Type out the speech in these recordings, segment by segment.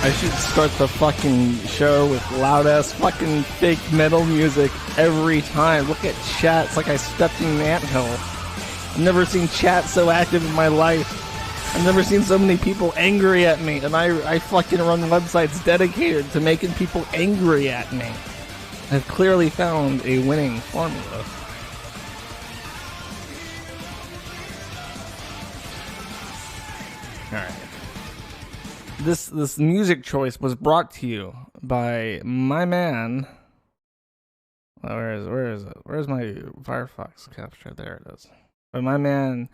I should start the fucking show with loud-ass fucking fake metal music every time. Look at chat. It's like I stepped in an anthill. I've never seen chat so active in my life. I've never seen so many people angry at me. And I fucking run websites dedicated to making people angry at me. I've clearly found a winning formula. Alright. This music choice was brought to you by my man. Where is it? Where's my Firefox capture? There it is. By my man,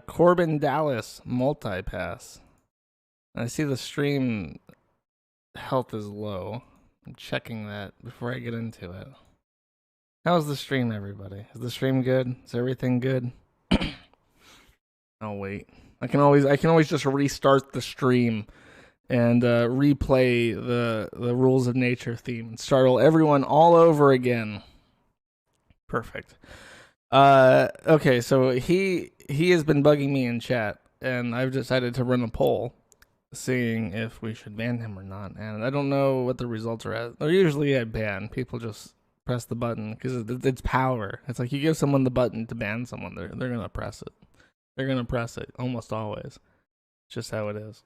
Corbin Dallas Multipass. I see the stream health is low. I'm checking that before I get into it. How's the stream, everybody? Is the stream good? Is everything good? Oh wait. I can always just restart the stream and replay the Rules of Nature theme and startle everyone all over again. Perfect. Okay, so he has been bugging me in chat, and I've decided to run a poll seeing if we should ban him or not. And I don't know what the results are at. They're usually at ban. People just press the button because it's power. It's like you give someone the button to ban someone, they're gonna press it. They're going to press it, almost always. It's just how it is.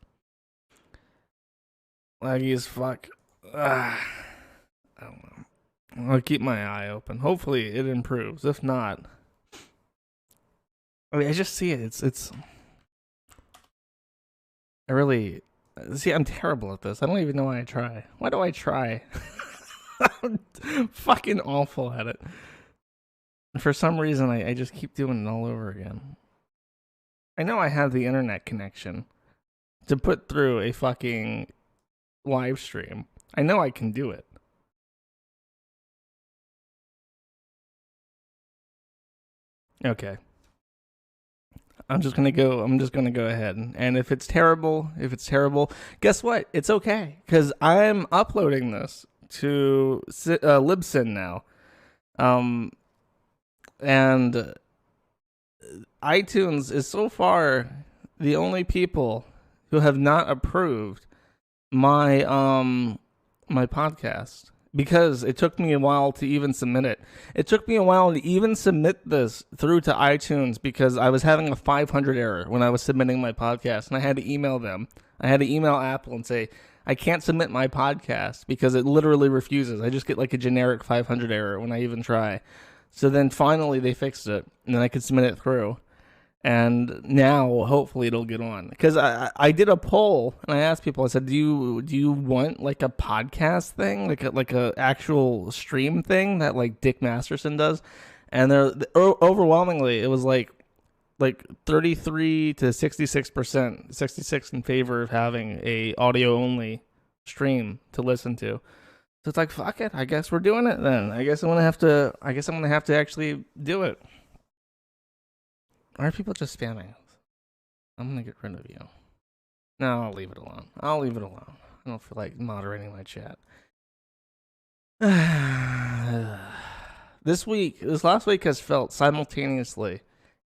Laggy as fuck. I don't know. I'll keep my eye open. Hopefully it improves. If not, I mean, I just see it. It's. I really... See, I'm terrible at this. I don't even know why I try. Why do I try? I'm fucking awful at it. For some reason, I just keep doing it all over again. I know I have the internet connection to put through a fucking live stream. I know I can do it. Okay. I'm just gonna go ahead. And if it's terrible, guess what? It's okay. Because I'm uploading this to Libsyn now. And iTunes is so far the only people who have not approved my my podcast, because it took me a while to even submit it. It took me a while to even submit this through to iTunes because I was having a 500 error when I was submitting my podcast, and I had to email them. I had to email Apple and say, I can't submit my podcast because it literally refuses. I just get like a generic 500 error when I even try. So then finally they fixed it, and then I could submit it through. And now, hopefully, it'll get on. Because I did a poll, and I asked people, I said, do you want, like, a podcast thing? Like a actual stream thing that, like, Dick Masterson does? And they're overwhelmingly, it was, like 33 to 66%, 66 in favor of having a audio-only stream to listen to. So it's like, fuck it, I guess we're doing it then. I guess I'm gonna have to actually do it. Why are people just spamming? I'm gonna get rid of you. No, I'll leave it alone. I don't feel like moderating my chat. This last week has felt simultaneously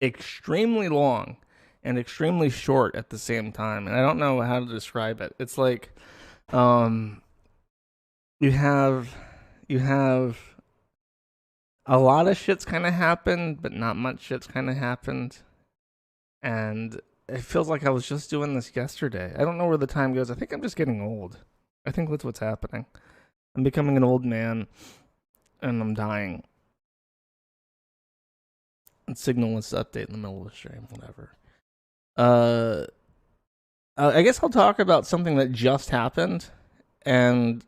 extremely long and extremely short at the same time, and I don't know how to describe it. It's like, you have a lot of shit's kind of happened, but not much shit's kind of happened. And it feels like I was just doing this yesterday. I don't know where the time goes. I think I'm just getting old. I think that's what's happening. I'm becoming an old man, and I'm dying. And signal-less update in the middle of the stream, whatever. I guess I'll talk about something that just happened, and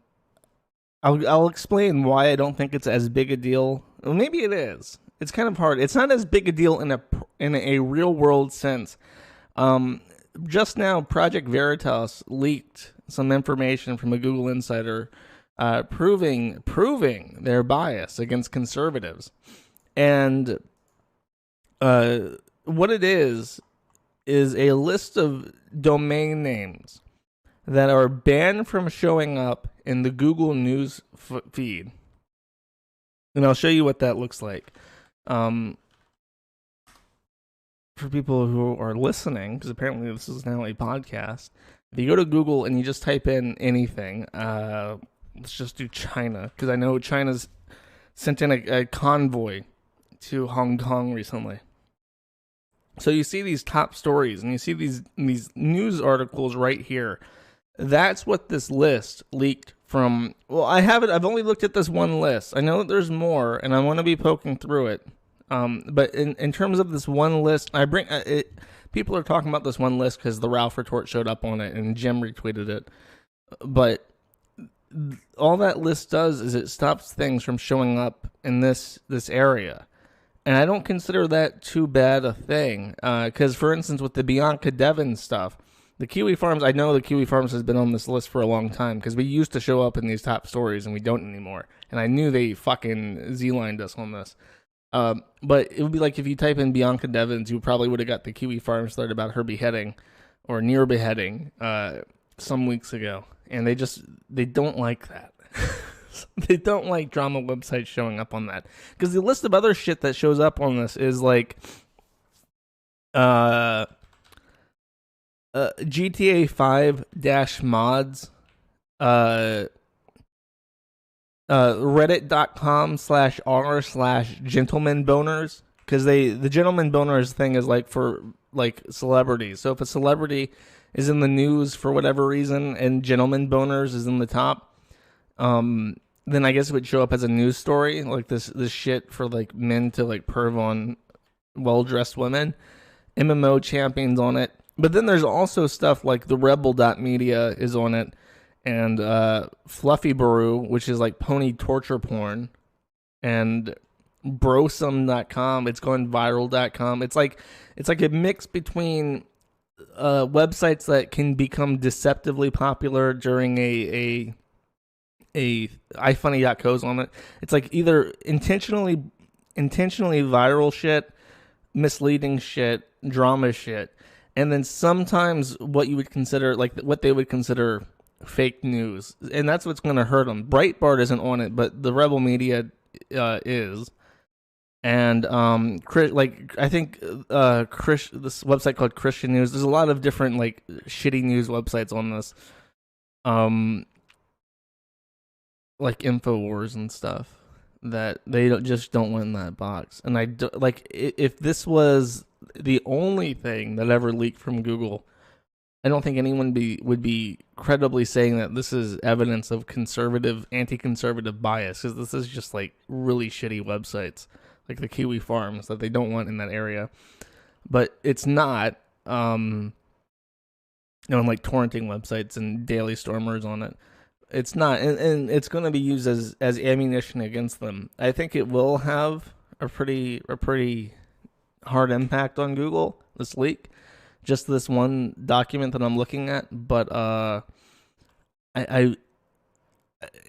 I'll explain why I don't think it's as big a deal. Well, maybe it is. It's kind of hard. It's not as big a deal in a real world sense. Just now, Project Veritas leaked some information from a Google insider, proving their bias against conservatives, and what it is a list of domain names that are banned from showing up in the Google News feed. And I'll show you what that looks like. For people who are listening, because apparently this is now a podcast, If you go to Google and you just type in anything, let's just do China, because I know China's sent in a convoy to Hong Kong recently. So you see these top stories and you see these news articles right here. That's what this list leaked from. Well, I've only looked at this one list. I know that there's more, and I want to be poking through it. But in terms of this one list, people are talking about this one list because the Ralph retort showed up on it and Jim retweeted it. But all that list does is it stops things from showing up in this area. And I don't consider that too bad a thing. Because, for instance, with the Bianca Devin stuff, the Kiwi Farms, I know the Kiwi Farms has been on this list for a long time because we used to show up in these top stories and we don't anymore. And I knew they fucking Z-lined us on this. But it would be like if you type in Bianca Devins, you probably would have got the Kiwi Farms thread about her beheading or near beheading some weeks ago. And they don't like that. They don't like drama websites showing up on that. Because the list of other shit that shows up on this is like GTA 5 mods, reddit.com/r/gentleman boners, because the gentleman boners thing is like for like celebrities. So if a celebrity is in the news for whatever reason and gentleman boners is in the top, then I guess it would show up as a news story, like this shit for like men to like perv on well-dressed women. MMO champions on it. But then there's also stuff like the rebel.media is on it, and Fluffy Baru, which is like pony torture porn, and brosome.com, it's going viral.com. It's like a mix between websites that can become deceptively popular during a ifunny.co's on it. It's like either intentionally viral shit, misleading shit, drama shit, and then sometimes what you would consider, like what they would consider fake news, and that's what's going to hurt them. Breitbart isn't on it, but the Rebel Media is, and I think this website called Christian News. There's a lot of different like shitty news websites on this, like InfoWars and stuff, that they just don't win that box. And I do, like, if this was the only thing that ever leaked from Google, I don't think anyone would be credibly saying that this is evidence of anti-conservative bias, because this is just like really shitty websites, like the Kiwi Farms, that they don't want in that area. But it's not, like torrenting websites and Daily Stormers on it. It's not, and it's going to be used as ammunition against them. I think it will have a pretty hard impact on Google, this leak. Just this one document that I'm looking at, but I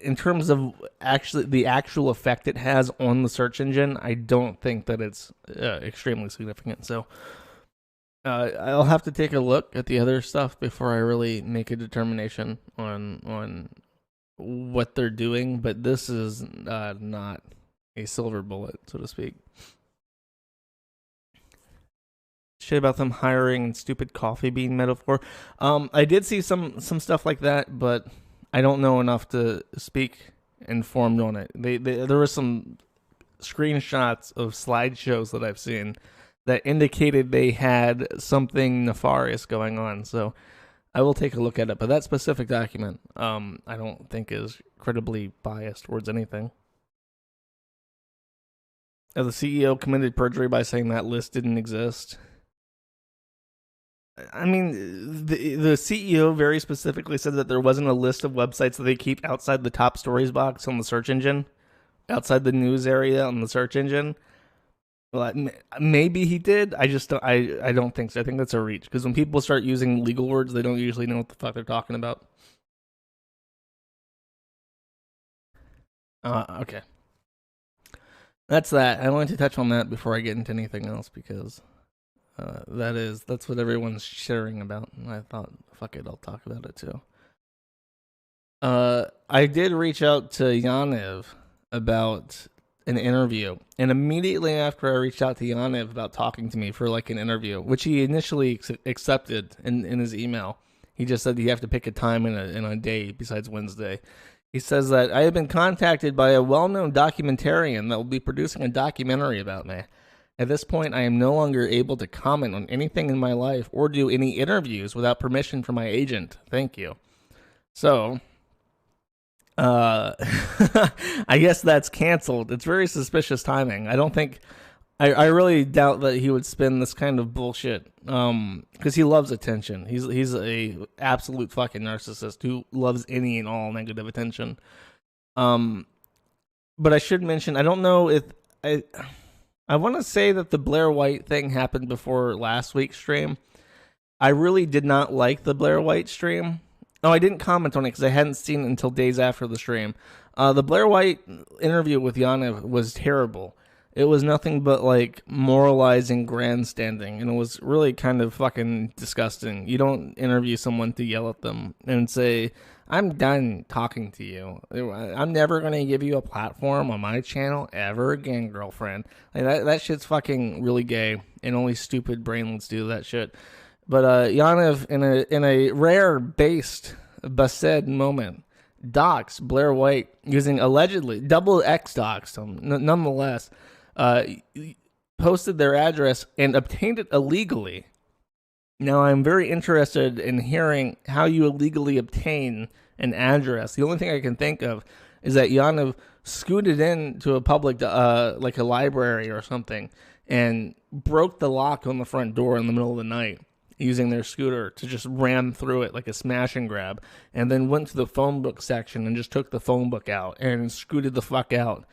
in terms of the actual effect it has on the search engine, I don't think that it's extremely significant. So I'll have to take a look at the other stuff before I really make a determination on what they're doing. But this is not a silver bullet, so to speak. Shit about them hiring and stupid coffee bean metaphor. I did see some stuff like that, but I don't know enough to speak informed on it. There were some screenshots of slideshows that I've seen that indicated they had something nefarious going on. So I will take a look at it. But that specific document, I don't think is credibly biased towards anything. The CEO committed perjury by saying that list didn't exist. I mean, the CEO very specifically said that there wasn't a list of websites that they keep outside the top stories box on the search engine, outside the news area on the search engine. Well, maybe he did. I don't think so. I think that's a reach, because when people start using legal words, they don't usually know what the fuck they're talking about. Okay. That's that. I wanted to touch on that before I get into anything else, because that's what everyone's sharing about, and I thought, fuck it, I'll talk about it too. I did reach out to Yaniv about an interview, and immediately after I reached out to Yaniv about talking to me for like an interview, which he initially accepted in his email, He just said you have to pick a time in a day besides Wednesday. He says that I have been contacted by a well-known documentarian that will be producing a documentary about me. At this point, I am no longer able to comment on anything in my life or do any interviews without permission from my agent. Thank you. So, I guess that's canceled. It's very suspicious timing. I really doubt that he would spin this kind of bullshit, because he loves attention. He's a absolute fucking narcissist who loves any and all negative attention. But I should mention, I don't know if I want to say that the Blair White thing happened before last week's stream. I really did not like the Blair White stream. Oh, I didn't comment on it because I hadn't seen it until days after the stream. The Blair White interview with Yaniv was terrible. It was nothing but, like, moralizing grandstanding, and it was really kind of fucking disgusting. You don't interview someone to yell at them and say, I'm done talking to you. I'm never going to give you a platform on my channel ever again, girlfriend. Like, that shit's fucking really gay, and only stupid brainlets do that shit. But Yaniv, in a rare-based Based moment, doxed Blair White using allegedly double X doxed him, nonetheless. Posted their address and obtained it illegally. Now, I'm very interested in hearing how you illegally obtain an address. The only thing I can think of is that Yaniv scooted into a public, like a library or something, and broke the lock on the front door in the middle of the night using their scooter to just ram through it like a smash and grab, and then went to the phone book section and just took the phone book out and scooted the fuck out.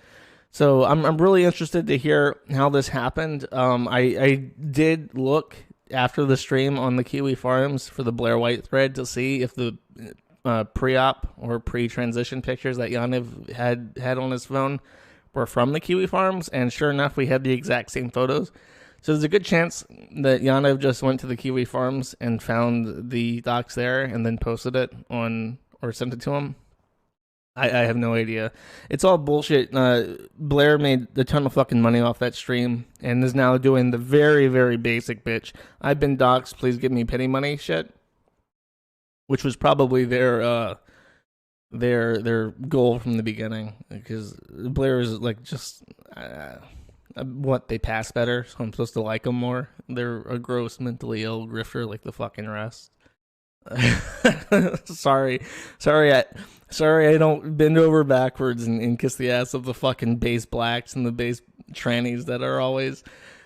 So I'm really interested to hear how this happened. I did look after the stream on the Kiwi Farms for the Blair White thread to see if the pre-op or pre-transition pictures that Yaniv had on his phone were from the Kiwi Farms, and sure enough, we had the exact same photos. So there's a good chance that Yaniv just went to the Kiwi Farms and found the docs there and then posted it on or sent it to him. I have no idea. It's all bullshit. Blair made a ton of fucking money off that stream and is now doing the very, very basic bitch, I've been doxxed, please give me pity money shit, which was probably their goal from the beginning, because Blair is like just what, they pass better, so I'm supposed to like them more. They're a gross mentally ill grifter like the fucking rest. Sorry, I don't bend over backwards and kiss the ass of the fucking base blacks and the base trannies that are always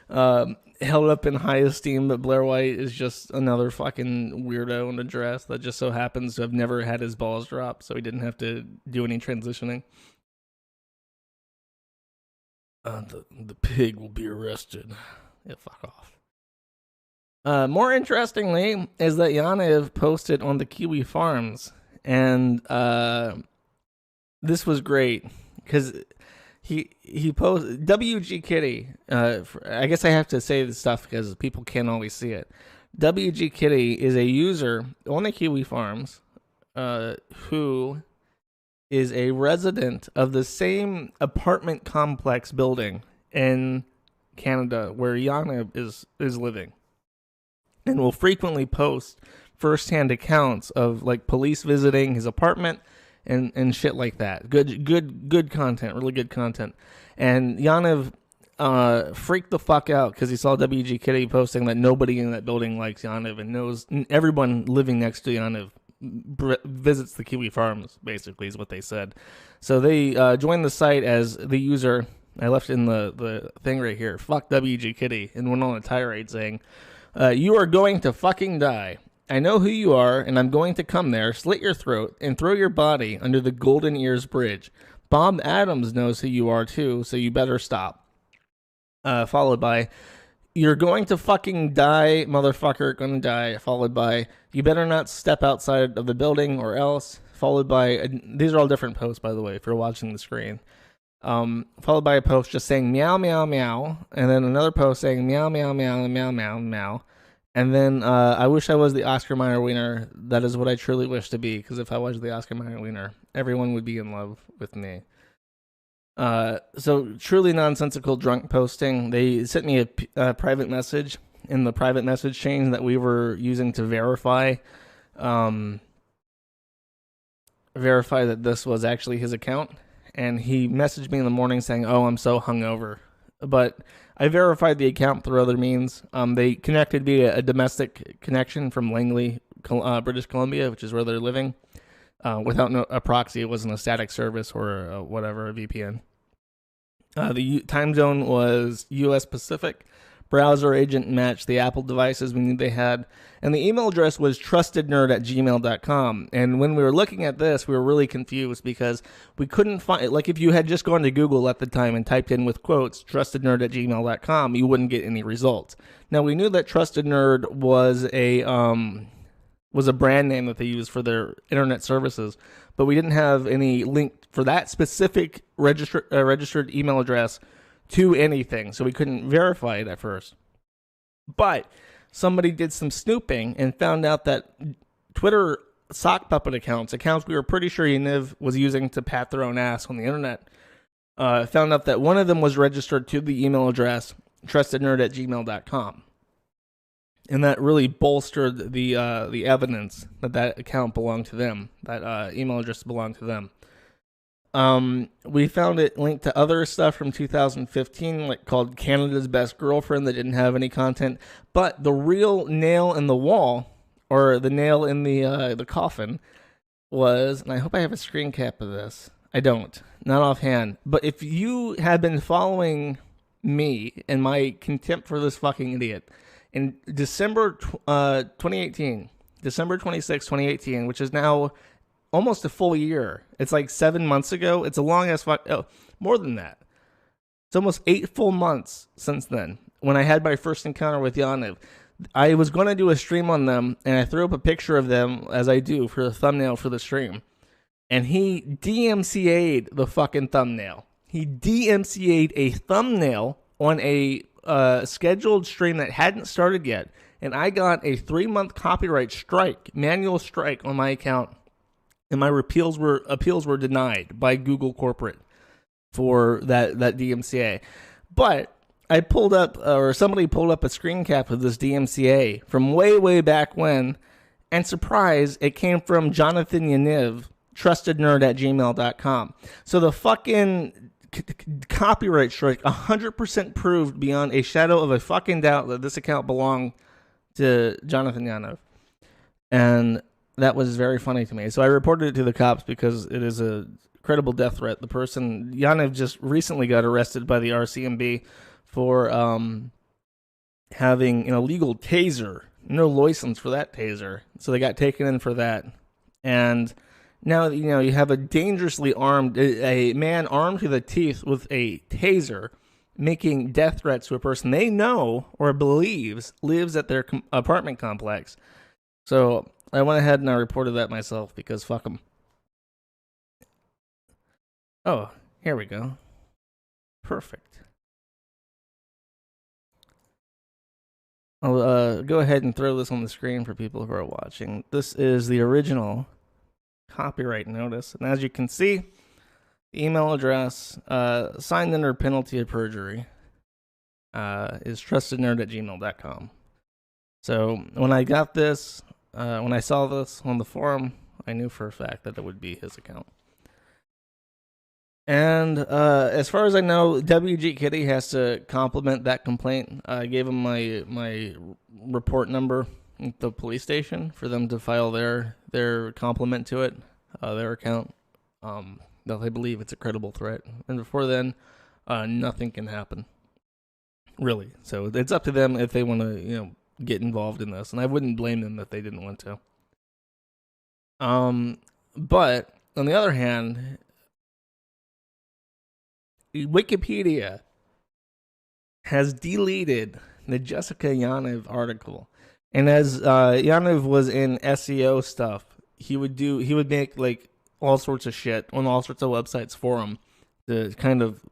held up in high esteem, but Blair White is just another fucking weirdo in a dress that just so happens to have never had his balls dropped, so he didn't have to do any transitioning. The pig will be arrested. Yeah, fuck off. More interestingly is that Yaniv posted on the Kiwi Farms, and this was great because he posted WG Kitty. I guess I have to say this stuff because people can't always see it. WG Kitty is a user on the Kiwi Farms who is a resident of the same apartment complex building in Canada where Yaniv is living, and will frequently post first-hand accounts of like police visiting his apartment and shit like that. Good content, really good content. And Yaniv freaked the fuck out because he saw WG Kitty posting that nobody in that building likes Yaniv and knows everyone living next to Yaniv visits the Kiwi Farms, basically, is what they said. So they joined the site as the user. I left in the thing right here, fuck WG Kitty, and went on a tirade saying, you are going to fucking die. I know who you are, and I'm going to come there, slit your throat, and throw your body under the Golden Ears Bridge. Bob Adams knows who you are, too, so you better stop. Followed by, you're going to fucking die, motherfucker, gonna die. Followed by, you better not step outside of the building or else. Followed by, these are all different posts, by the way, if you're watching the screen. Followed by a post just saying meow, meow, meow. And then another post saying meow, meow, meow, meow, meow, meow. And then, I wish I was the Oscar Mayer wiener. That is what I truly wish to be, because if I was the Oscar Mayer wiener, everyone would be in love with me. So truly nonsensical drunk posting. They sent me a private message in the private message chain that we were using to verify verify that this was actually his account, and he messaged me in the morning saying, "Oh, I'm so hungover." But I verified the account through other means. They connected via a domestic connection from Langley, British Columbia, which is where they're living, without a proxy. It wasn't a static service or a VPN. The time zone was U.S. Pacific. Browser agent matched the Apple devices we knew they had. And the email address was trustednerd@gmail.com. And when we were looking at this, we were really confused because we couldn't find, like if you had just gone to Google at the time and typed in with quotes, trustednerd@gmail.com, you wouldn't get any results. Now, we knew that Trusted Nerd was a brand name that they used for their internet services, but we didn't have any link for that specific registered email address to anything, so we couldn't verify it at first. But somebody did some snooping and found out that Twitter sock puppet accounts we were pretty sure Yaniv was using to pat their own ass on the internet, found out that one of them was registered to the email address trustednerd@gmail.com. And that really bolstered the evidence that account belonged to them, that email address belonged to them. We found it linked to other stuff from 2015, like called Canada's Best Girlfriend, that didn't have any content. But the real nail in the wall, or the nail in the coffin, was, and I hope I have a screen cap of this. I don't, not offhand. But if you had been following me and my contempt for this fucking idiot, in December 2018, December 26, 2018, which is now almost a full year. It's like 7 months ago. It's a long ass more than that. It's almost 8 full months since then, when I had my first encounter with Yaniv. I was going to do a stream on them, and I threw up a picture of them, as I do, for the thumbnail for the stream. And he DMCA'd the fucking thumbnail. He DMCA'd a thumbnail on a scheduled stream that hadn't started yet, and I got a 3-month copyright strike, manual strike on my account, and my appeals were denied by Google corporate for that DMCA. But I pulled up, or somebody pulled up a screen cap of this DMCA from way back when, and surprise, it came from Jonathan Yaniv, trustednerd@gmail.com. So the fucking copyright strike 100% proved beyond a shadow of a fucking doubt that this account belonged to Jonathan Yaniv. And that was very funny to me. So I reported it to the cops because it is a credible death threat. The person, Yaniv, just recently got arrested by the RCMP for having an illegal taser. No license for that taser. So they got taken in for that. And now, you have a dangerously armed, a man armed to the teeth with a taser, making death threats to a person they know or believes lives at their apartment complex. So I went ahead and I reported that myself because fuck them. Oh, here we go. Perfect. I'll go ahead and throw this on the screen for people who are watching. This is the original copyright notice, and as you can see, the email address signed under penalty of perjury is trustednerd@gmail.com. So when I got this, when I saw this on the forum, I knew for a fact that it would be his account. And as far as I know, WG Kitty has to compliment that complaint. I gave him my report number at the police station for them to file their compliment to it, their account. That they believe it's a credible threat. And before then, nothing can happen, really. So it's up to them if they want to, get involved in this. And I wouldn't blame them if they didn't want to. But on the other hand, Wikipedia has deleted the Jessica Yaniv article. And as Yaniv was in SEO stuff, he would make like all sorts of shit on all sorts of websites for him to kind of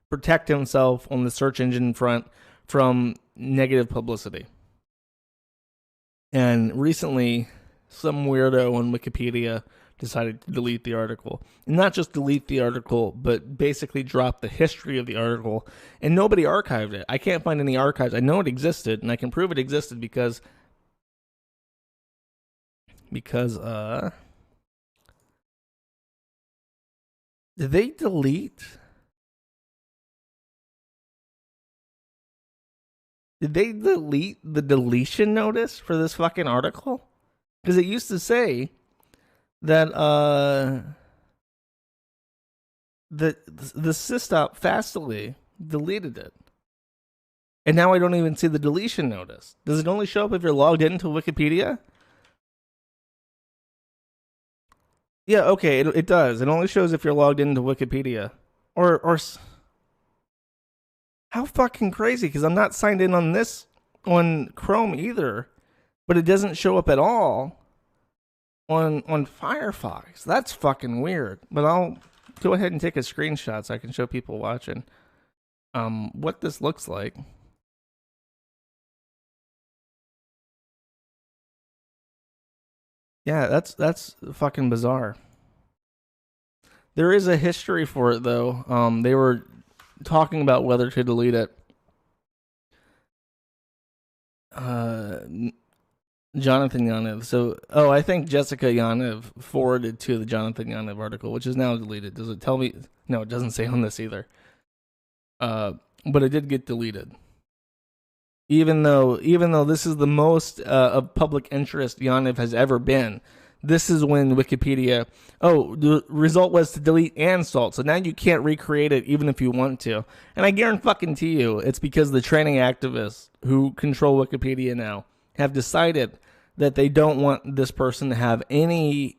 protect himself on the search engine front from negative publicity. And recently, some weirdo on Wikipedia decided to delete the article. And not just delete the article, but basically drop the history of the article. And nobody archived it. I can't find any archives. I know it existed, and I can prove it existed because because did they delete? Did they delete the deletion notice for this fucking article? Because it used to say that the Systop Fastly deleted it. And now I don't even see the deletion notice. Does it only show up if you're logged into Wikipedia? Yeah, okay, it does. It only shows if you're logged into Wikipedia. Or how fucking crazy, because I'm not signed in on Chrome either, but it doesn't show up at all on Firefox. That's fucking weird. But I'll go ahead and take a screenshot so I can show people watching what this looks like. Yeah, that's fucking bizarre. There is a history for it though. They were talking about whether to delete it. Jonathan Yaniv. So, I think Jessica Yaniv forwarded to the Jonathan Yaniv article, which is now deleted. Does it tell me? No, it doesn't say on this either. But it did get deleted. Even though this is the most of public interest Yaniv has ever been, this is when Wikipedia, the result was to delete and salt. So now you can't recreate it even if you want to. And I guarantee you, it's because the training activists who control Wikipedia now have decided that they don't want this person to have any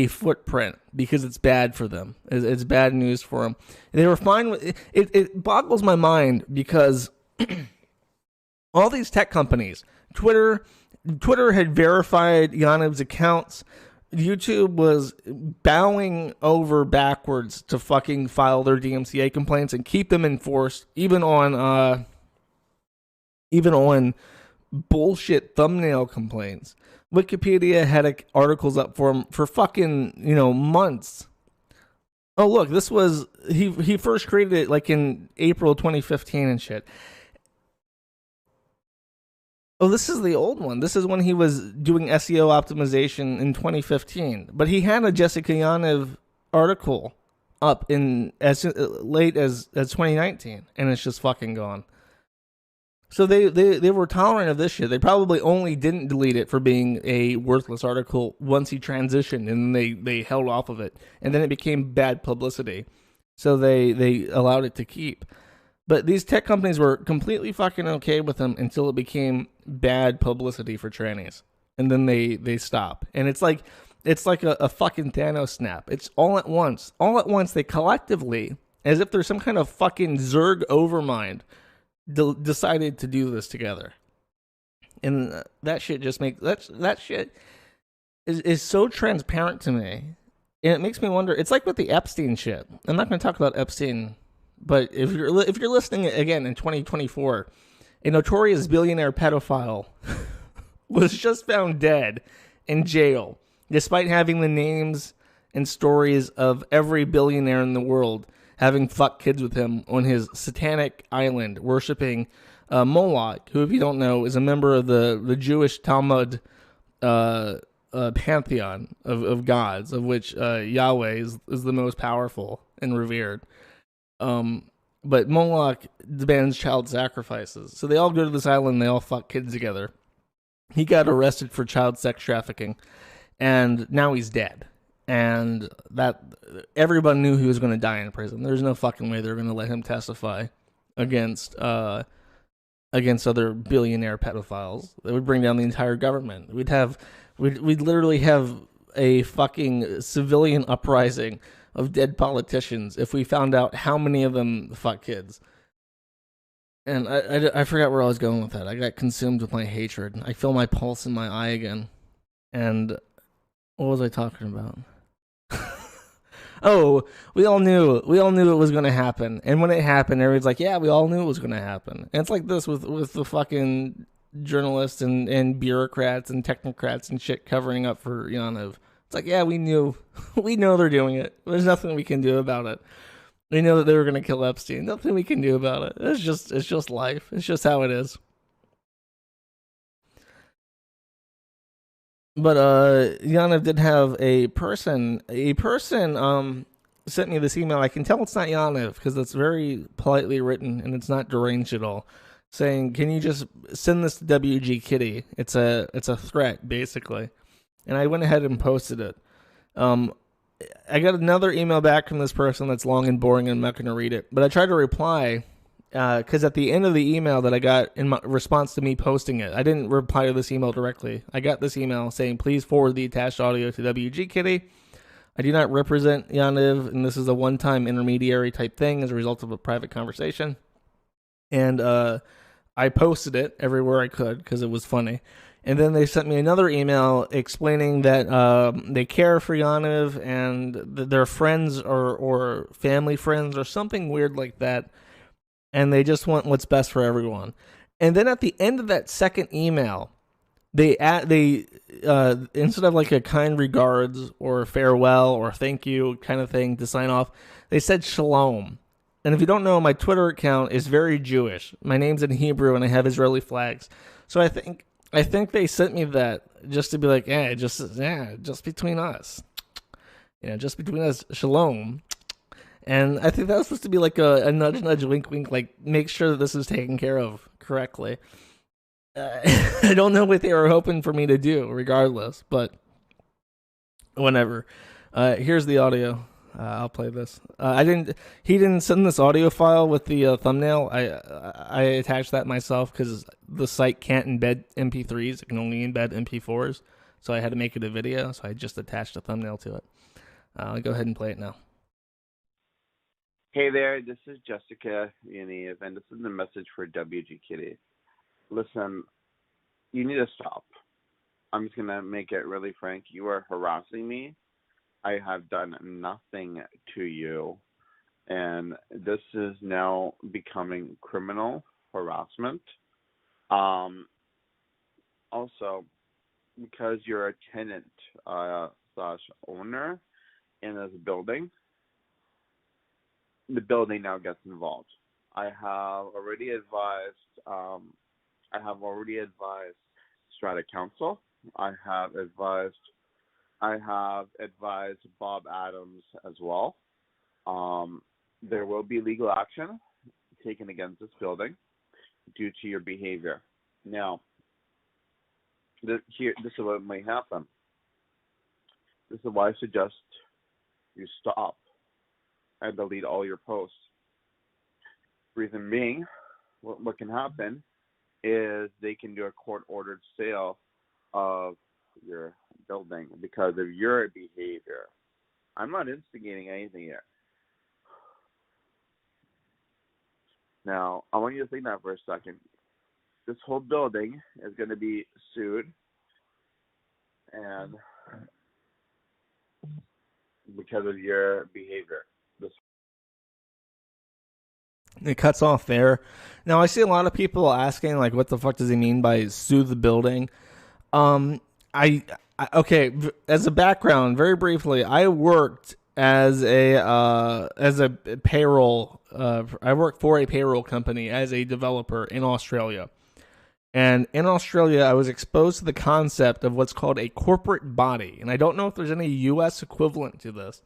footprint because it's bad for them. It's bad news for them. They were fine with it. It boggles my mind because all these tech companies, Twitter had verified Yaniv's accounts. YouTube was bowing over backwards to fucking file their DMCA complaints and keep them enforced, even on bullshit thumbnail complaints. Wikipedia had articles up for him for fucking months. Oh look, this was he first created it like in April 2015 and shit. Oh, this is the old one. This is when he was doing SEO optimization in 2015. But he had a Jessica Yaniv article up in as late as 2019, and it's just fucking gone. So they were tolerant of this shit. They probably only didn't delete it for being a worthless article once he transitioned, and they held off of it. And then it became bad publicity. So they allowed it to keep. But these tech companies were completely fucking okay with them until it became bad publicity for trannies. And then they stop. And it's like a fucking Thanos snap. It's all at once. All at once, they collectively, as if there's some kind of fucking Zerg overmind, decided to do this together. And that shit just makes... That shit is so transparent to me. And it makes me wonder... It's like with the Epstein shit. I'm not going to talk about Epstein... But if you're listening again in 2024, a notorious billionaire pedophile was just found dead in jail, despite having the names and stories of every billionaire in the world having fucked kids with him on his satanic island, worshiping Moloch, who, if you don't know, is a member of the Jewish Talmud pantheon of gods, of which Yahweh is the most powerful and revered. But Moloch demands child sacrifices. So they all go to this island, they all fuck kids together. He got arrested for child sex trafficking, and now he's dead. And that everyone knew he was going to die in prison. There's no fucking way they're going to let him testify against other billionaire pedophiles. That would bring down the entire government. We'd literally have a fucking civilian uprising of dead politicians if we found out how many of them fuck kids. And I forgot where I was going with that. I got consumed with my hatred. I feel my pulse in my eye again. And what was I talking about? We all knew it was going to happen. And when it happened, everybody's like, yeah, we all knew it was going to happen. And it's like this with the fucking journalists and bureaucrats and technocrats and shit covering up for Yaniv. It's like, yeah, we knew. We know they're doing it. There's nothing we can do about it. We know that they were going to kill Epstein. Nothing we can do about it. It's just life. It's just how it is. But Yaniv did have a person sent me this email. I can tell it's not Yaniv because it's very politely written and it's not deranged at all. Saying, "Can you just send this to WG Kitty?" It's a threat basically, and I went ahead and posted it. I got another email back from this person that's long and boring, and I'm not going to read it. But I tried to reply because at the end of the email that I got in my response to me posting it, I didn't reply to this email directly. I got this email saying, "Please forward the attached audio to WG Kitty. I do not represent Yaniv, and this is a one-time intermediary type thing as a result of a private conversation." And I posted it everywhere I could because it was funny. And then they sent me another email explaining that they care for Yaniv and their friends or family friends or something weird like that. And they just want what's best for everyone. And then at the end of that second email, they instead of like a kind regards or farewell or thank you kind of thing to sign off, they said shalom. And if you don't know, my Twitter account is very Jewish. My name's in Hebrew and I have Israeli flags. So I think they sent me that just to be like, just between us. Just between us, shalom. And I think that was supposed to be like a nudge, nudge, wink, wink, like make sure that this is taken care of correctly. I don't know what they were hoping for me to do, regardless, but whatever. Here's the audio. I'll play this. He didn't send this audio file with the thumbnail. I attached that myself because the site can't embed MP3s. It can only embed MP4s. So I had to make it a video. So I just attached a thumbnail to it. I'll go ahead and play it now. Hey there, this is Jessica Yaniv, and this is the message for WG Kitty. Listen, you need to stop. I'm just going to make it really frank. You are harassing me. I have done nothing to you, and this is now becoming criminal harassment. Also, because you're a tenant slash owner in this building, the building now gets involved. I have already advised Strata Council. I have advised Bob Adams as well. There will be legal action taken against this building due to your behavior. Now, this is what might happen. This is why I suggest you stop and delete all your posts. Reason being, what can happen is they can do a court-ordered sale of your building because of your behavior. I'm not instigating anything here. Now, I want you to think that for a second. This whole building is going to be sued, and because of your behavior. It cuts off there. Now, I see a lot of people asking, like, what the fuck does he mean by sue the building? Okay, as a background, very briefly, I worked as a payroll. I worked for a payroll company as a developer in Australia. And in Australia, I was exposed to the concept of what's called a corporate body. And I don't know if there's any U.S. equivalent to this.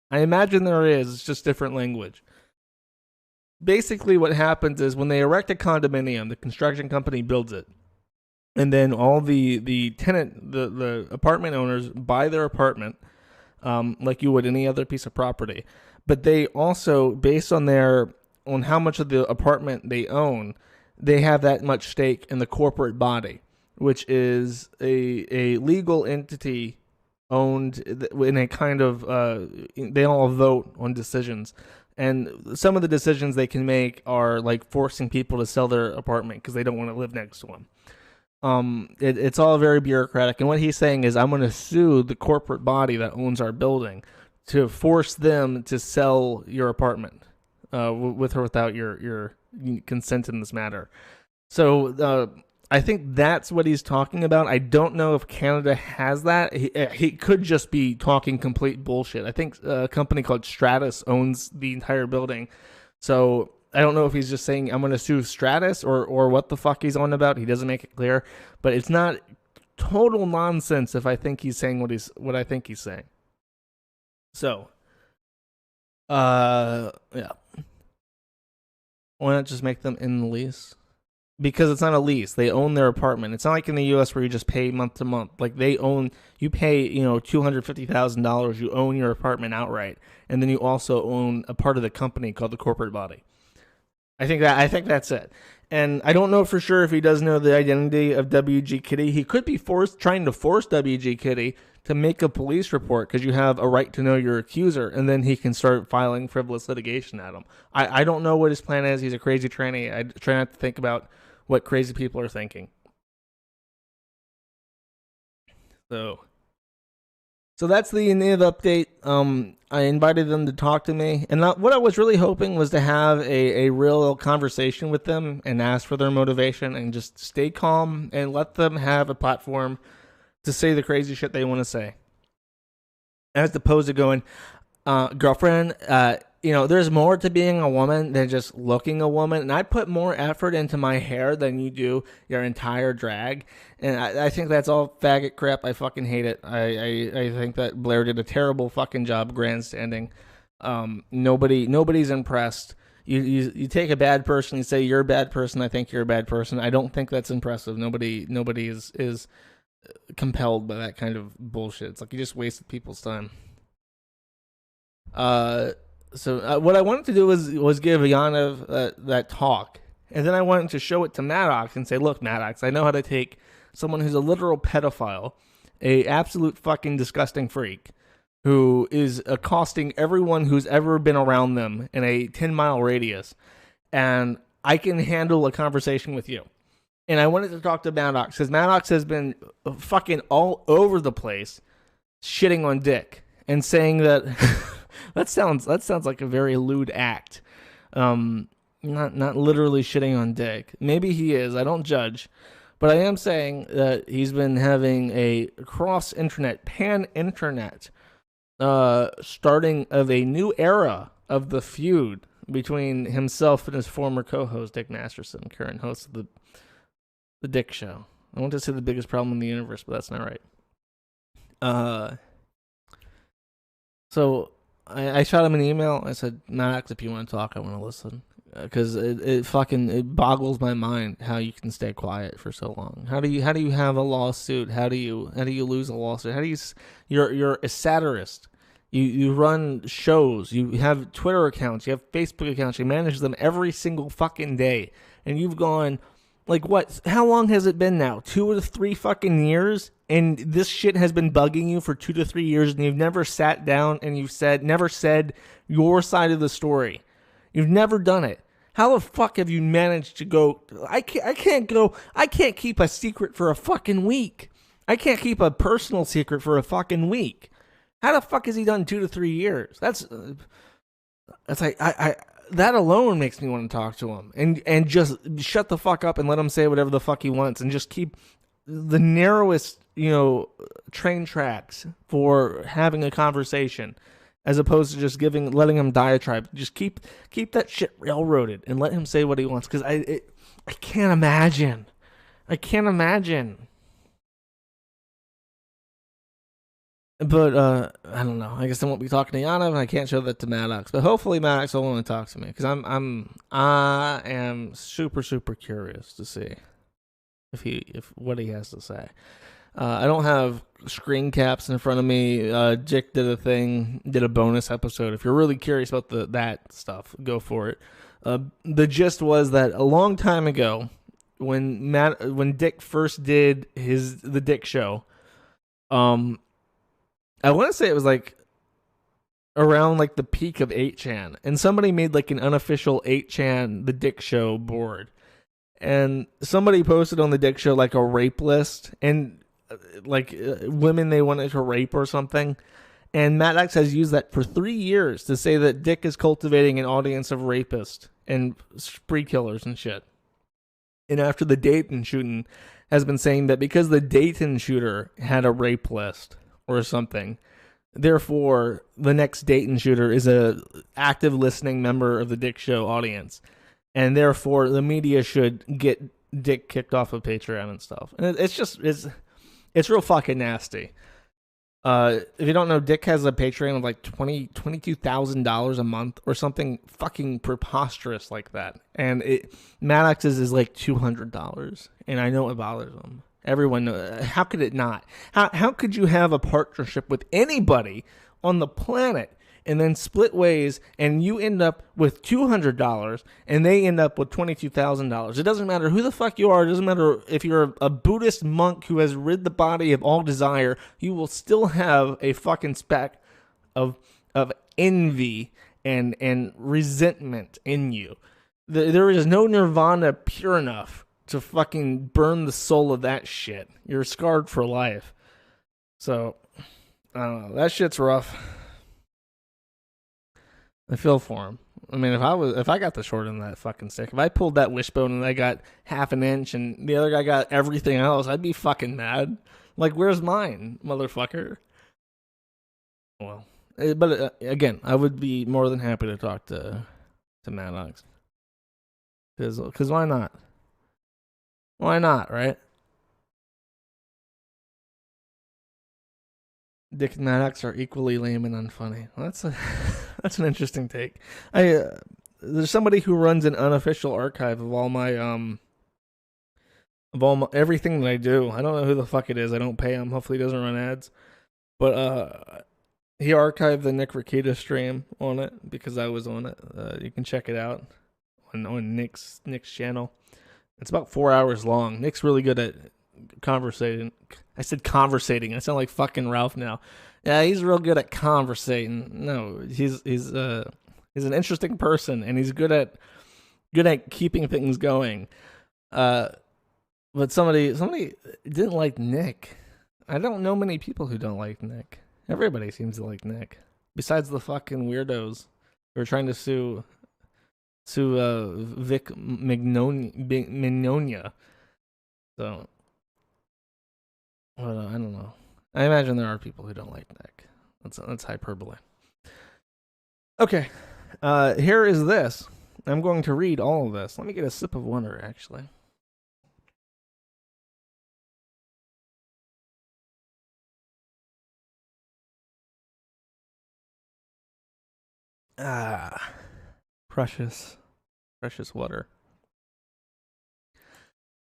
I imagine there is. It's just different language. Basically, what happens is when they erect a condominium, the construction company builds it. And then all the tenant, the apartment owners buy their apartment like you would any other piece of property. But they also, based on how much of the apartment they own, they have that much stake in the corporate body, which is a legal entity owned in a kind of, they all vote on decisions. And some of the decisions they can make are like forcing people to sell their apartment because they don't want to live next to them. It's all very bureaucratic. And what he's saying is, I'm going to sue the corporate body that owns our building to force them to sell your apartment with or without your consent in this matter. So I think that's what he's talking about. I don't know if Canada has that. He could just be talking complete bullshit. I think a company called Stratus owns the entire building. So I don't know if he's just saying, I'm going to sue Stratus or what the fuck he's on about. He doesn't make it clear. But it's not total nonsense if I think he's saying what I think he's saying. So, yeah. Why not just make them in the lease? Because it's not a lease. They own their apartment. It's not like in the U.S. where you just pay month to month. Like you pay, $250,000. You own your apartment outright, and then you also own a part of the company called the corporate body. I think that's it. And I don't know for sure if he does know the identity of WG Kitty. He could be trying to force WG Kitty to make a police report because you have a right to know your accuser, and then he can start filing frivolous litigation at him. I don't know what his plan is. He's a crazy tranny. I try not to think about what crazy people are thinking. So that's the Yaniv update. I invited them to talk to me, and what I was really hoping was to have a real conversation with them and ask for their motivation and just stay calm and let them have a platform to say the crazy shit they want to say. As opposed to going, girlfriend, there's more to being a woman than just looking a woman. And I put more effort into my hair than you do your entire drag. And I think that's all faggot crap. I fucking hate it. I think that Blair did a terrible fucking job grandstanding. Nobody's impressed. You take a bad person, you say you're a bad person, I think you're a bad person. I don't think that's impressive. Nobody is compelled by that kind of bullshit. It's like you just wasted people's time. So what I wanted to do was give Yaniv that talk, and then I wanted to show it to Maddox and say, look, Maddox, I know how to take someone who's a literal pedophile, a absolute fucking disgusting freak, who is accosting everyone who's ever been around them in a 10-mile radius, and I can handle a conversation with you. And I wanted to talk to Maddox, because Maddox has been fucking all over the place shitting on Dick and saying that... That sounds like a very lewd act. Not literally shitting on Dick. Maybe he is. I don't judge. But I am saying that he's been having a cross-internet, pan-internet, starting of a new era of the feud between himself and his former co-host, Dick Masterson, current host of the Dick Show. I want to say the biggest problem in the universe, but that's not right. So... I shot him an email. I said, Max, if you want to talk, I want to listen. Because it boggles my mind how you can stay quiet for so long. How do you have a lawsuit? How do you lose a lawsuit? You're a satirist. You run shows. You have Twitter accounts. You have Facebook accounts. You manage them every single fucking day. And you've gone, like, what? How long has it been now? 2 to 3 fucking years? And this shit has been bugging you for 2 to 3 years, and you've never sat down and never said your side of the story. You've never done it. How the fuck have you managed to go? I can't keep a secret for a fucking week. I can't keep a personal secret for a fucking week. How the fuck has he done 2 to 3 years? That's like that alone makes me want to talk to him and just shut the fuck up and let him say whatever the fuck he wants and just keep the narrowest, train tracks for having a conversation, as opposed to just letting him diatribe. Just keep that shit railroaded and let him say what he wants. Because I can't imagine. But I don't know. I guess I won't be talking to Yaniv, and I can't show that to Maddox. But hopefully Maddox will want to talk to me, because I am super, super curious to see if what he has to say. I don't have screen caps in front of me. Jick did a bonus episode. If you're really curious about that stuff, go for it. The gist was that a long time ago, when Dick first did the Dick Show, I want to say it was like around like the peak of 8chan, and somebody made like an unofficial 8chan the Dick Show board, and somebody posted on the Dick Show like a rape list and women they wanted to rape or something. And Matt X has used that for 3 years to say that Dick is cultivating an audience of rapists and spree killers and shit. And after the Dayton shooting, has been saying that because the Dayton shooter had a rape list or something, therefore the next Dayton shooter is a active listening member of the Dick Show audience, and therefore the media should get Dick kicked off of Patreon and stuff. And It's real fucking nasty. If you don't know, Dick has a Patreon of like $22,000 a month or something fucking preposterous like that. And Maddox's is like $200. And I know it bothers him. Everyone knows. How could it not? How could you have a partnership with anybody on the planet and then split ways and you end up with $200 and they end up with $22,000? It doesn't matter who the fuck you are. It doesn't matter if you're a Buddhist monk who has rid the body of all desire. You will still have a fucking speck of envy and resentment in you. There is no nirvana pure enough to fucking burn the soul of that shit. You're scarred for life. So, I don't know. That shit's rough. I feel for him. I mean, if I got the short end of that fucking stick, if I pulled that wishbone and I got half an inch and the other guy got everything else, I'd be fucking mad. Like, where's mine, motherfucker? Well, but again, I would be more than happy to talk to Maddox. Because why not? Why not, right? Dick and Maddox are equally lame and unfunny. Well, that's an interesting take. There's somebody who runs an unofficial archive of all my everything that I do. I don't know who the fuck it is. I don't pay him. Hopefully, he doesn't run ads. But he archived the Nick Rakita stream on it because I was on it. You can check it out on Nick's channel. It's about 4 hours long. Nick's really good at conversating. I said conversating. I sound like fucking Ralph now. Yeah, he's real good at conversating. No, he's an interesting person, and he's good at keeping things going. But somebody didn't like Nick. I don't know many people who don't like Nick. Everybody seems to like Nick, besides the fucking weirdos who are trying to sue Vic Mignogna. So, well, I don't know. I imagine there are people who don't like Nick. That's hyperbole. Okay, here is this. I'm going to read all of this. Let me get a sip of water, actually. Precious water.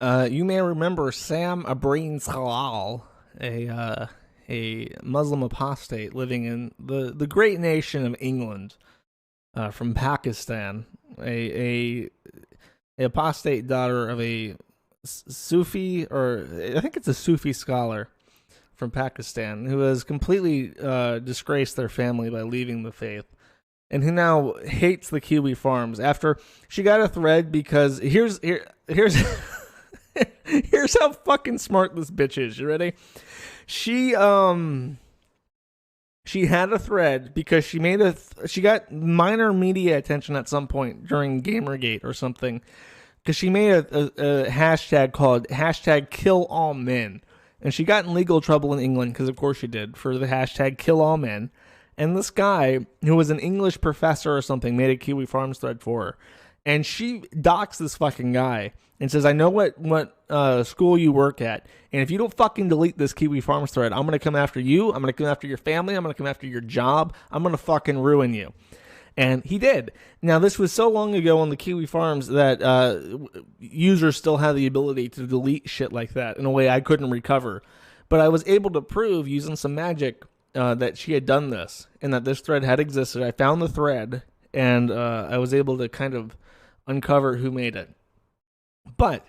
You may remember Sam Abreen Salal, a Muslim apostate living in the great nation of England, from Pakistan, a apostate daughter of a Sufi, or I think it's a Sufi scholar from Pakistan, who has completely disgraced their family by leaving the faith, and who now hates the Kiwi farms after she got a thread because here's here's how fucking smart this bitch is. You ready? She had a thread because she got minor media attention at some point during Gamergate or something, because she made a hashtag called #KillAllMen, and she got in legal trouble in England because of course she did, for the hashtag #KillAllMen. And this guy, who was an English professor or something, made a Kiwi Farms thread for her. And she docks this fucking guy and says, I know what school you work at, and if you don't fucking delete this Kiwi Farms thread, I'm going to come after you, I'm going to come after your family, I'm going to come after your job, I'm going to fucking ruin you. And he did. Now, this was so long ago on the Kiwi Farms that users still have the ability to delete shit like that in a way I couldn't recover. But I was able to prove, using some magic, that she had done this, and that this thread had existed. I found the thread, and I was able to kind of uncover who made it. But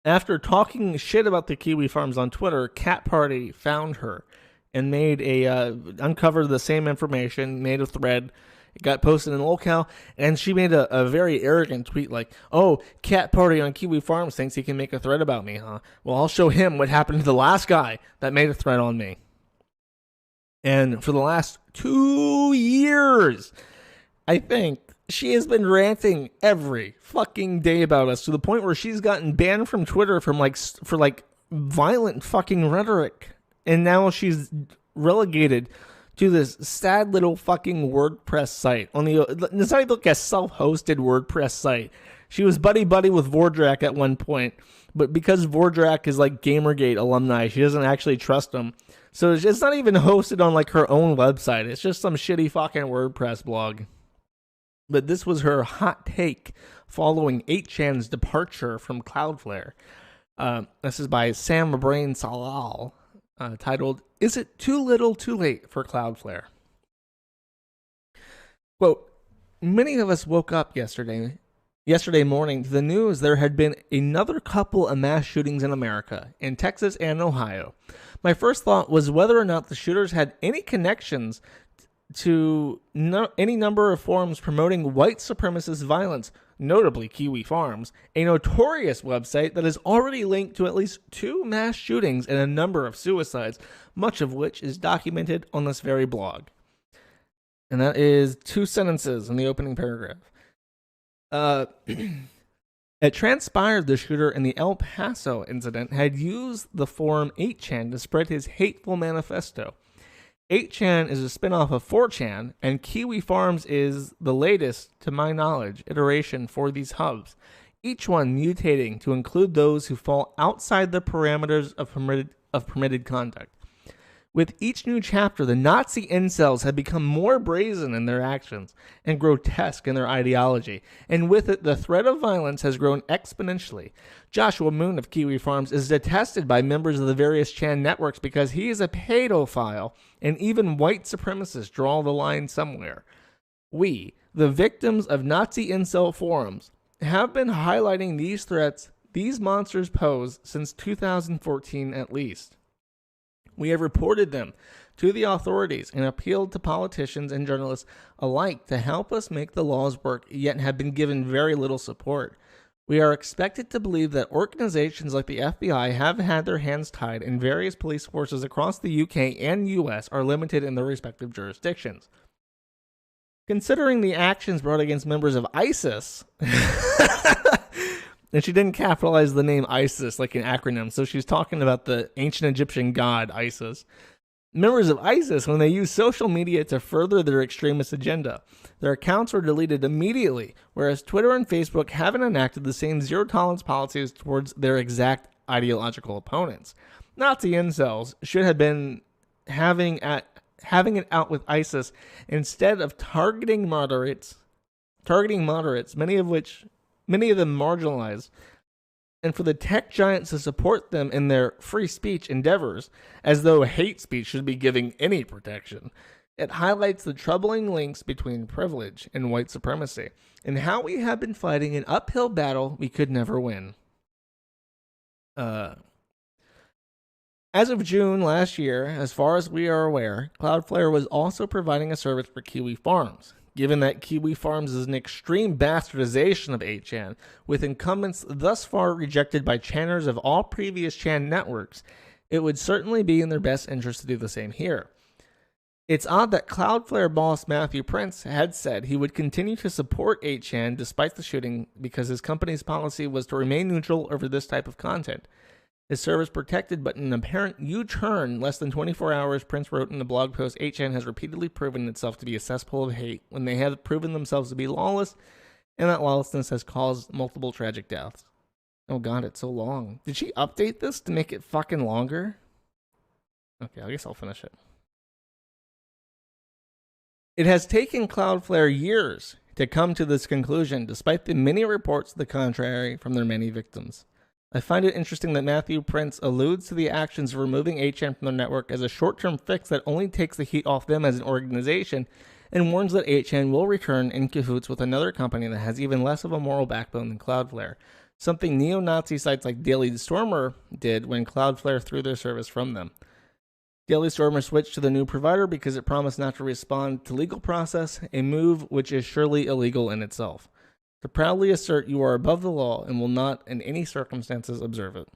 after talking shit about the Kiwi Farms on Twitter, Cat Party found her and made uncovered the same information, made a thread. It got posted in locale, and she made a very arrogant tweet like, oh, Cat Party on Kiwi Farms thinks he can make a thread about me, huh? Well, I'll show him what happened to the last guy that made a thread on me. And for the last 2 years, I think, she has been ranting every fucking day about us, to the point where she's gotten banned from Twitter for violent fucking rhetoric. And now she's relegated to this sad little fucking WordPress site. It's not even like a self-hosted WordPress site. She was buddy-buddy with Vordrak at one point, but because Vordrak is like Gamergate alumni, she doesn't actually trust him. So it's not even hosted on like her own website. It's just some shitty fucking WordPress blog. But this was her hot take following 8chan's departure from Cloudflare. This is by Sam Brain Salal, titled, "Is it too little too late for Cloudflare?" Quote, "Many of us woke up yesterday morning to the news there had been another couple of mass shootings in America, in Texas and Ohio. My first thought was whether or not the shooters had any connections to any number of forums promoting white supremacist violence, notably Kiwi Farms, a notorious website that is already linked to at least 2 mass shootings and a number of suicides, much of which is documented on this very blog." And that is 2 sentences in the opening paragraph. It transpired the shooter in the El Paso incident had used the forum 8chan to spread his hateful manifesto. 8chan is a spin-off of 4chan, and Kiwi Farms is the latest, to my knowledge, iteration for these hubs, each one mutating to include those who fall outside the parameters of permitted conduct. With each new chapter, the Nazi incels have become more brazen in their actions and grotesque in their ideology, and with it, the threat of violence has grown exponentially. Joshua Moon of Kiwi Farms is detested by members of the various Chan networks because he is a pedophile, and even white supremacists draw the line somewhere. We, the victims of Nazi incel forums, have been highlighting these threats these monsters pose since 2014 at least. We have reported them to the authorities and appealed to politicians and journalists alike to help us make the laws work, yet have been given very little support. We are expected to believe that organizations like the FBI have had their hands tied, and various police forces across the UK and US are limited in their respective jurisdictions. Considering the actions brought against members of ISIS, and she didn't capitalize the name ISIS like an acronym, so she's talking about the ancient Egyptian god ISIS. Members of ISIS, when they use social media to further their extremist agenda, their accounts were deleted immediately, whereas Twitter and Facebook haven't enacted the same zero-tolerance policies towards their exact ideological opponents. Nazi incels should have been having it out with ISIS instead of targeting moderates, many of them marginalized, and for the tech giants to support them in their free speech endeavors, as though hate speech should be given any protection. It highlights the troubling links between privilege and white supremacy, and how we have been fighting an uphill battle we could never win. As of June last year, as far as we are aware, Cloudflare was also providing a service for Kiwi Farms. Given that Kiwi Farms is an extreme bastardization of 8chan, with incumbents thus far rejected by channers of all previous Chan networks, it would certainly be in their best interest to do the same here. It's odd that Cloudflare boss Matthew Prince had said he would continue to support 8chan despite the shooting because his company's policy was to remain neutral over this type of content. His service protected, but in an apparent U-turn less than 24 hours, Prince wrote in the blog post, 8chan has repeatedly proven itself to be a cesspool of hate when they have proven themselves to be lawless, and that lawlessness has caused multiple tragic deaths. Oh god, it's so long. Did she update this to make it fucking longer? Okay, I guess I'll finish it. It has taken Cloudflare years to come to this conclusion, despite the many reports to the contrary from their many victims. I find it interesting that Matthew Prince alludes to the actions of removing 8chan from their network as a short-term fix that only takes the heat off them as an organization, and warns that 8chan will return in cahoots with another company that has even less of a moral backbone than Cloudflare, something neo-Nazi sites like Daily Stormer did when Cloudflare threw their service from them. Daily Stormer switched to the new provider because it promised not to respond to legal process, a move which is surely illegal in itself. To proudly assert you are above the law and will not in any circumstances observe it.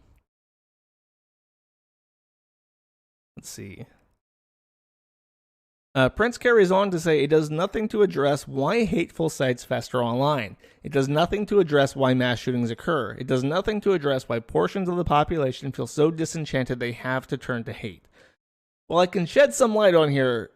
Let's see. Prince carries on to say it does nothing to address why hateful sites fester online. It does nothing to address why mass shootings occur. It does nothing to address why portions of the population feel so disenchanted they have to turn to hate. Well, I can shed some light on here.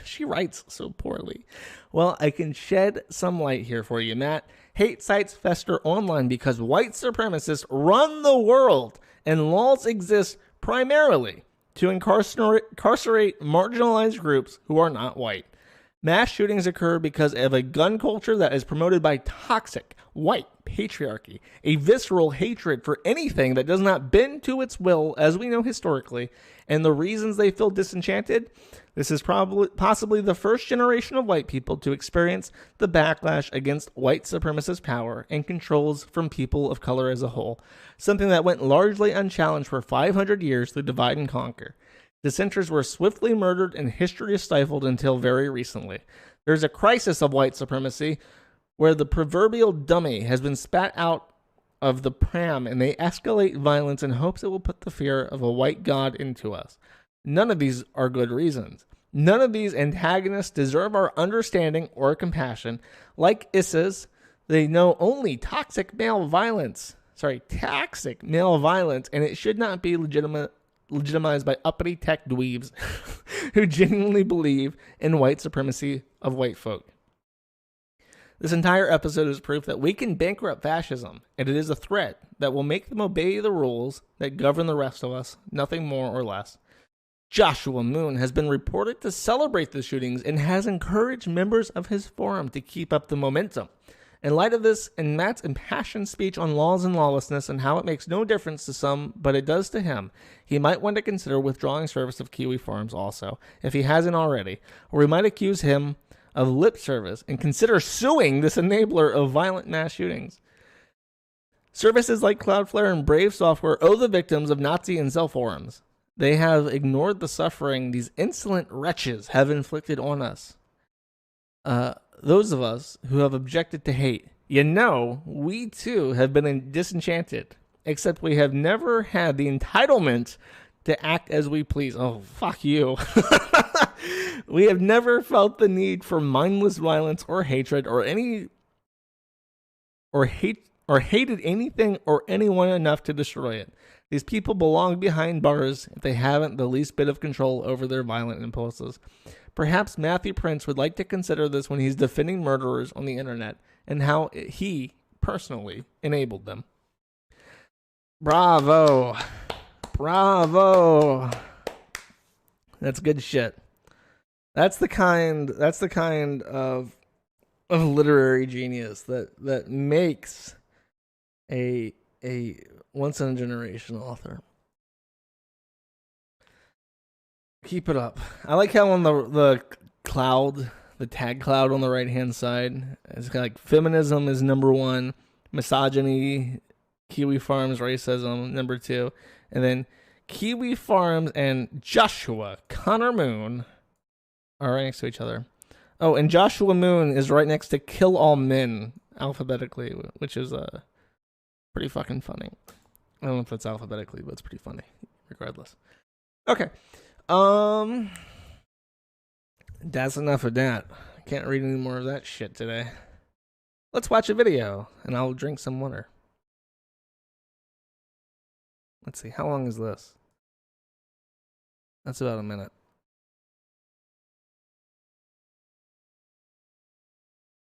She She writes so poorly. Well, I can shed some light here for you, Matt. Hate sites fester online because white supremacists run the world, and laws exist primarily to incarcerate marginalized groups who are not white. Mass shootings occur because of a gun culture that is promoted by toxic white patriarchy, a visceral hatred for anything that does not bend to its will, as we know historically, and the reasons they feel disenchanted. This is possibly the first generation of white people to experience the backlash against white supremacist power and controls from people of color as a whole, something that went largely unchallenged for 500 years through divide and conquer. Dissenters were swiftly murdered and history is stifled until very recently. There's a crisis of white supremacy where the proverbial dummy has been spat out of the pram and they escalate violence in hopes it will put the fear of a white god into us. None of these are good reasons. None of these antagonists deserve our understanding or compassion. Like Issa's, they know only toxic male violence, and it should not be legitimized by uppity tech dweebs who genuinely believe in white supremacy of white folk. This entire episode is proof that we can bankrupt fascism, and it is a threat that will make them obey the rules that govern the rest of us, nothing more or less. Joshua Moon has been reported to celebrate the shootings and has encouraged members of his forum to keep up the momentum. In light of this and Matt's impassioned speech on laws and lawlessness and how it makes no difference to some, but it does to him, he might want to consider withdrawing service of Kiwi Farms also, if he hasn't already, or we might accuse him of lip service and consider suing this enabler of violent mass shootings. Services like Cloudflare and Brave Software owe the victims of Nazi incel forums. They have ignored the suffering these insolent wretches have inflicted on us. Those of us who have objected to hate, we too have been disenchanted, except we have never had the entitlement to act as we please. Oh, fuck you. We have never felt the need for mindless violence or hatred or hated anything or anyone enough to destroy it. These people belong behind bars if they haven't the least bit of control over their violent impulses. Perhaps Matthew Prince would like to consider this when he's defending murderers on the internet and how he personally enabled them. Bravo. Bravo. That's good shit. That's the kind of literary genius that makes a once in a generation author. Keep it up. I like how on the cloud, the tag cloud on the right hand side, it's got like feminism is number 1, misogyny, Kiwi Farms racism number 2, and then Kiwi Farms and Joshua Connor Moon are right next to each other. Oh, and Joshua Moon is right next to Kill All Men alphabetically, which is pretty fucking funny. I don't know if it's alphabetically, but it's pretty funny regardless. Okay. That's enough of that. I can't read any more of that shit today. Let's watch a video and I'll drink some water. Let's see, how long is this? That's about a minute.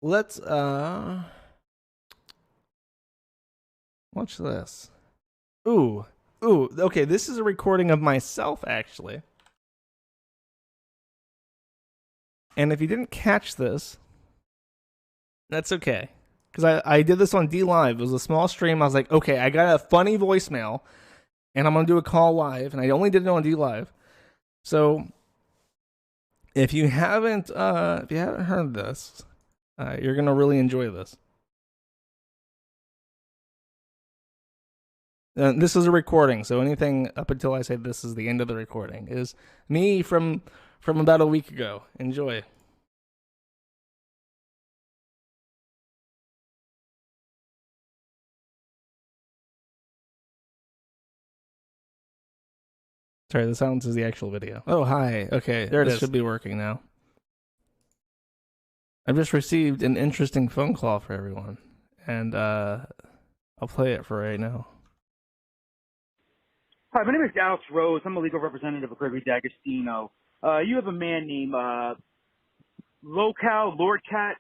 Let's watch this. Ooh, okay, this is a recording of myself actually. And if you didn't catch this, that's okay. Because I did this on D Live. It was a small stream. I was like, okay, I got a funny voicemail, and I'm going to do a call live. And I only did it on D Live. So, if you haven't heard this, you're going to really enjoy this. This is a recording, so anything up until I say this is the end of the recording is me from about a week ago. Enjoy. Sorry, the silence is the actual video. Oh, hi. Okay, there it is. Should be working now. I've just received an interesting phone call for everyone, and I'll play it for right now. Hi, my name is Alex Rose. I'm a legal representative of Gregory D'Agostino. You have a man named Locale, Lord Cat.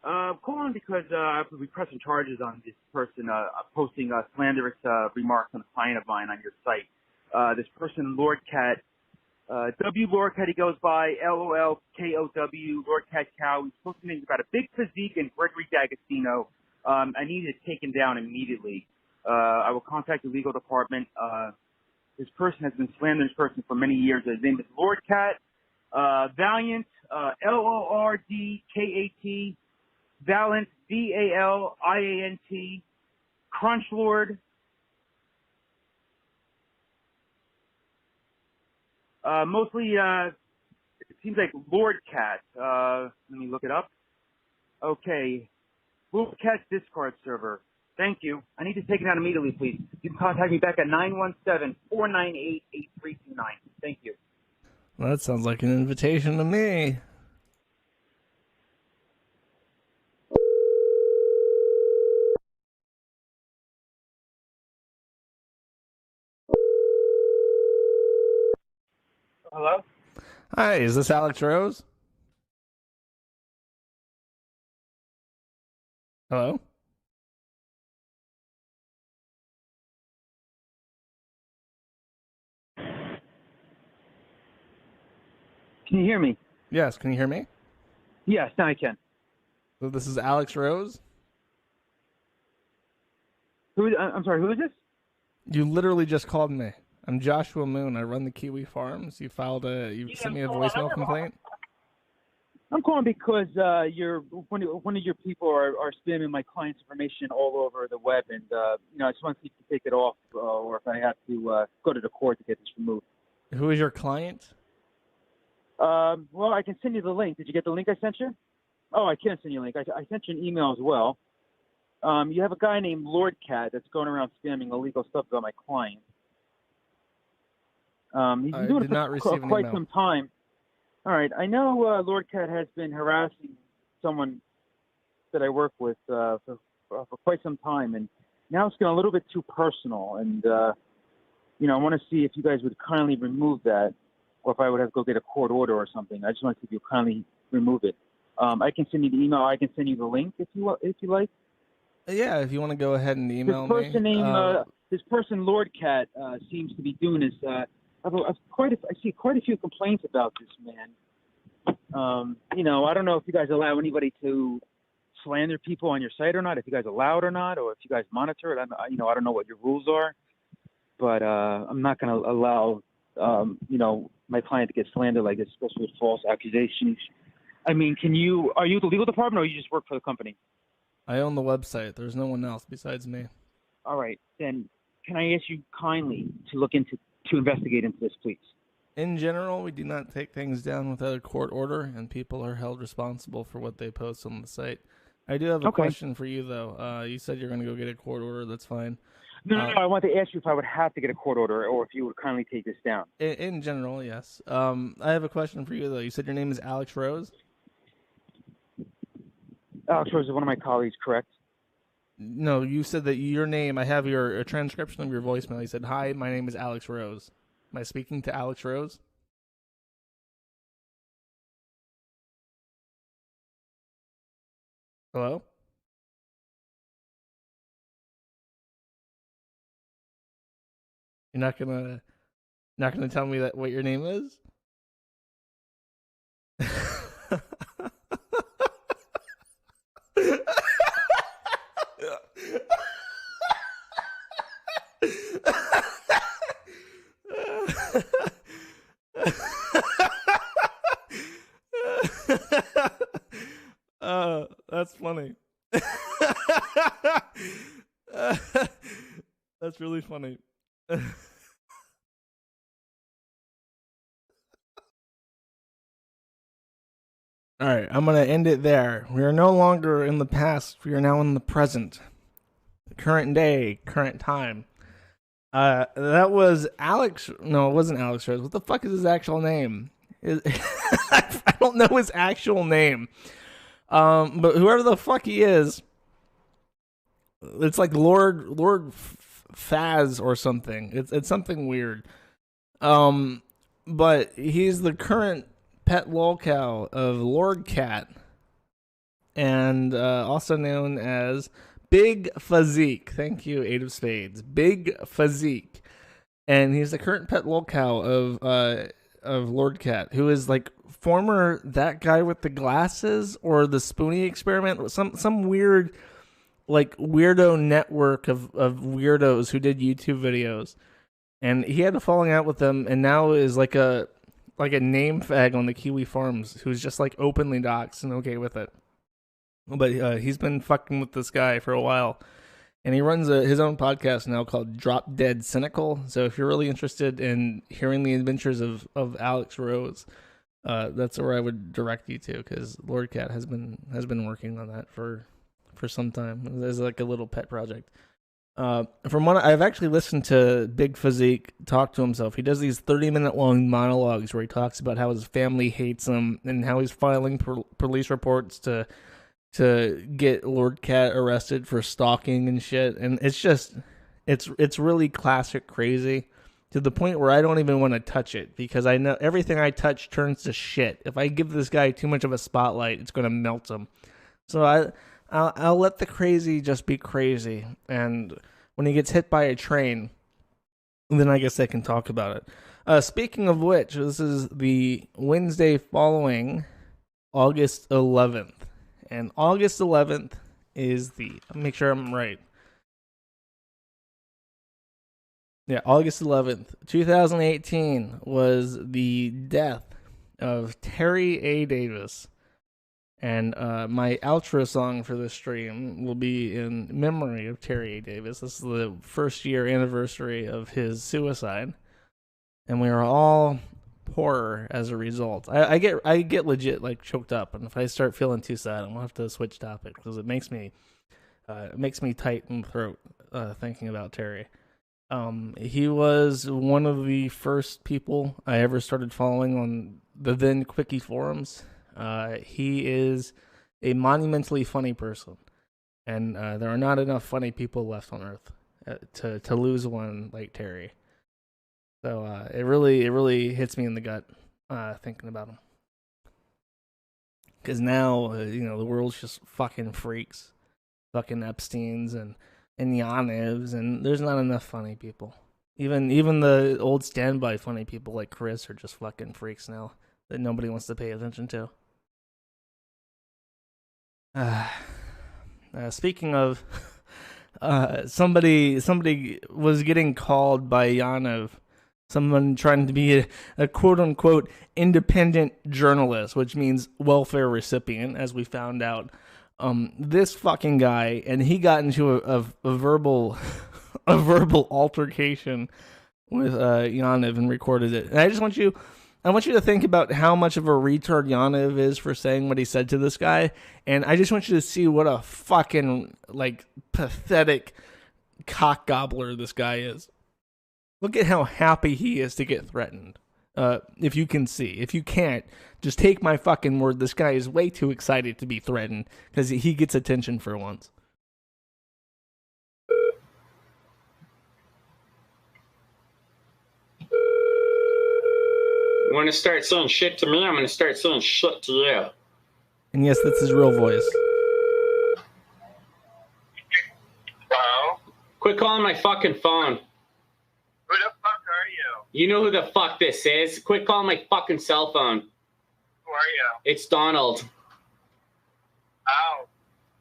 Calling because we'll be pressing charges on this person posting slanderous remarks on a client of mine on your site. This person, Lord Cat, W Lord Cat, he goes by LOLKOW, Lord Cat Cow. He's posting things about a big physique and Gregory D'Agostino. I need it taken down immediately. I will contact the legal department. This person has been slandering this person for many years. His name is Lord Cat, Valiant, LORDKAT, Valiant, VALIANT, Crunch Lord. Mostly, it seems like Lord Cat. Let me look it up. Okay. Lord Cat's Discord server. Thank you. I need to take it down immediately, please. You can contact me back at 917-498-8329. Thank you. Well, that sounds like an invitation to me. Hello? Hi, is this Alex Rose? Hello? Can you hear me? Yes, can you hear me? Yes, now I can. So this is Alex Rose? I'm sorry, who is this? You literally just called me. I'm Joshua Moon. I run the Kiwi Farms. You sent me a voicemail complaint? I'm calling because one of your people are spamming my client's information all over the web, and I just want to see if you take it off, or if I have to go to the court to get this removed. Who is your client? Well, I can send you the link. Did you get the link I sent you? Oh, I can't send you a link. I sent you an email as well. You have a guy named Lord Cat that's going around spamming illegal stuff about my client. He's been doing it for quite some time. All right. I know Lord Cat has been harassing someone that I work with for quite some time, and now it's getting a little bit too personal. And, I want to see if you guys would kindly remove that, or if I would have to go get a court order or something. I just want to see if you kindly remove it. I can send you the email. I can send you the link if you like. Yeah, if you want to go ahead and email me. This person, Lord Cat, seems to be doing this. I see quite a few complaints about this man. I don't know if you guys allow anybody to slander people on your site or not. If you guys allow it or not, or if you guys monitor it. I don't know what your rules are, but I'm not going to allow my client to get slandered like this, especially with false accusations. I mean, are you the legal department, or you just work for the company? I own the website. There's no one else besides me. All right, then can I ask you kindly to investigate into this, please? In general, we do not take things down without a court order, and people are held responsible for what they post on the site. I do have a question for you, though. You said you're going to go get a court order. That's fine. No, I want to ask you if I would have to get a court order, or if you would kindly take this down. In general, yes. I have a question for you, though. You said your name is Alex Rose? Alex Rose is one of my colleagues, correct? No, you said that your name, I have a transcription of your voicemail. You said, "Hi, my name is Alex Rose." Am I speaking to Alex Rose? Hello? You're not gonna tell me what your name is? That's funny. That's really funny. All right, I'm going to end it there. We are no longer in the past. We are now in the present. Current day, current time. That was Alex. No, it wasn't Alex Rose. What the fuck is his actual name? I don't know his actual name. But whoever the fuck he is, it's like Lord Faz or something. It's something weird. But he's the current pet lolcow of Lord Cat, and also known as Big Physique. Thank you, Eight of Spades. Big Physique. And he's the current pet lolcow of Lord Cat, who is like former that guy with the glasses or the Spoonie experiment, some weird like weirdo network of weirdos who did YouTube videos. And he had a falling out with them, and now is like a name fag on the Kiwi farms who's just like openly doxxed and okay with it. But he's been fucking with this guy for a while, and he runs his own podcast now called Drop Dead Cynical. So if you're really interested in hearing the adventures of Alex Rose, that's where I would direct you to, because Lord Cat has been working on that for some time. There's like a little pet project. From what I've actually listened to Big Physique talk to himself. He does these 30-minute long monologues where he talks about how his family hates him and how he's filing police reports to get Lord Cat arrested for stalking and shit. And it's really classic crazy, to the point where I don't even want to touch it, because I know everything I touch turns to shit. If I give this guy too much of a spotlight, it's going to melt him. So I'll let the crazy just be crazy, and when he gets hit by a train, then I guess I can talk about it. Speaking of which, this is the Wednesday following August 11th, and August 11th is make sure I'm right. Yeah, August 11th, 2018 was the death of Terry A. Davis. And my outro song for this stream will be in memory of Terry A. Davis. This is the first year anniversary of his suicide, and we are all poorer as a result. I get legit like choked up, and if I start feeling too sad, I'm gonna have to switch topic, because it makes me tight in the throat thinking about Terry. He was one of the first people I ever started following on the then Quickie forums. He is a monumentally funny person, and there are not enough funny people left on Earth to lose one like Terry. So it really hits me in the gut thinking about him, because now the world's just fucking freaks, fucking Epsteins and Yanivs, and there's not enough funny people. Even the old standby funny people like Chris are just fucking freaks now that nobody wants to pay attention to. Speaking of, somebody was getting called by Yaniv, someone trying to be a quote-unquote independent journalist, which means welfare recipient, as we found out. This fucking guy, and he got into a verbal altercation with Yaniv and recorded it. And I want you to think about how much of a retard Yaniv is for saying what he said to this guy, and I just want you to see what a fucking like pathetic cock gobbler this guy is. Look at how happy he is to get threatened. If you can see. If you can't, just take my fucking word. This guy is way too excited to be threatened, because he gets attention for once. You want to start saying shit to me? I'm going to start saying shit to you. And yes, that's his real voice. Hello? Quit calling my fucking phone. Who the fuck are you? You know who the fuck this is? Quit calling my fucking cell phone. Who are you? It's Donald. Oh.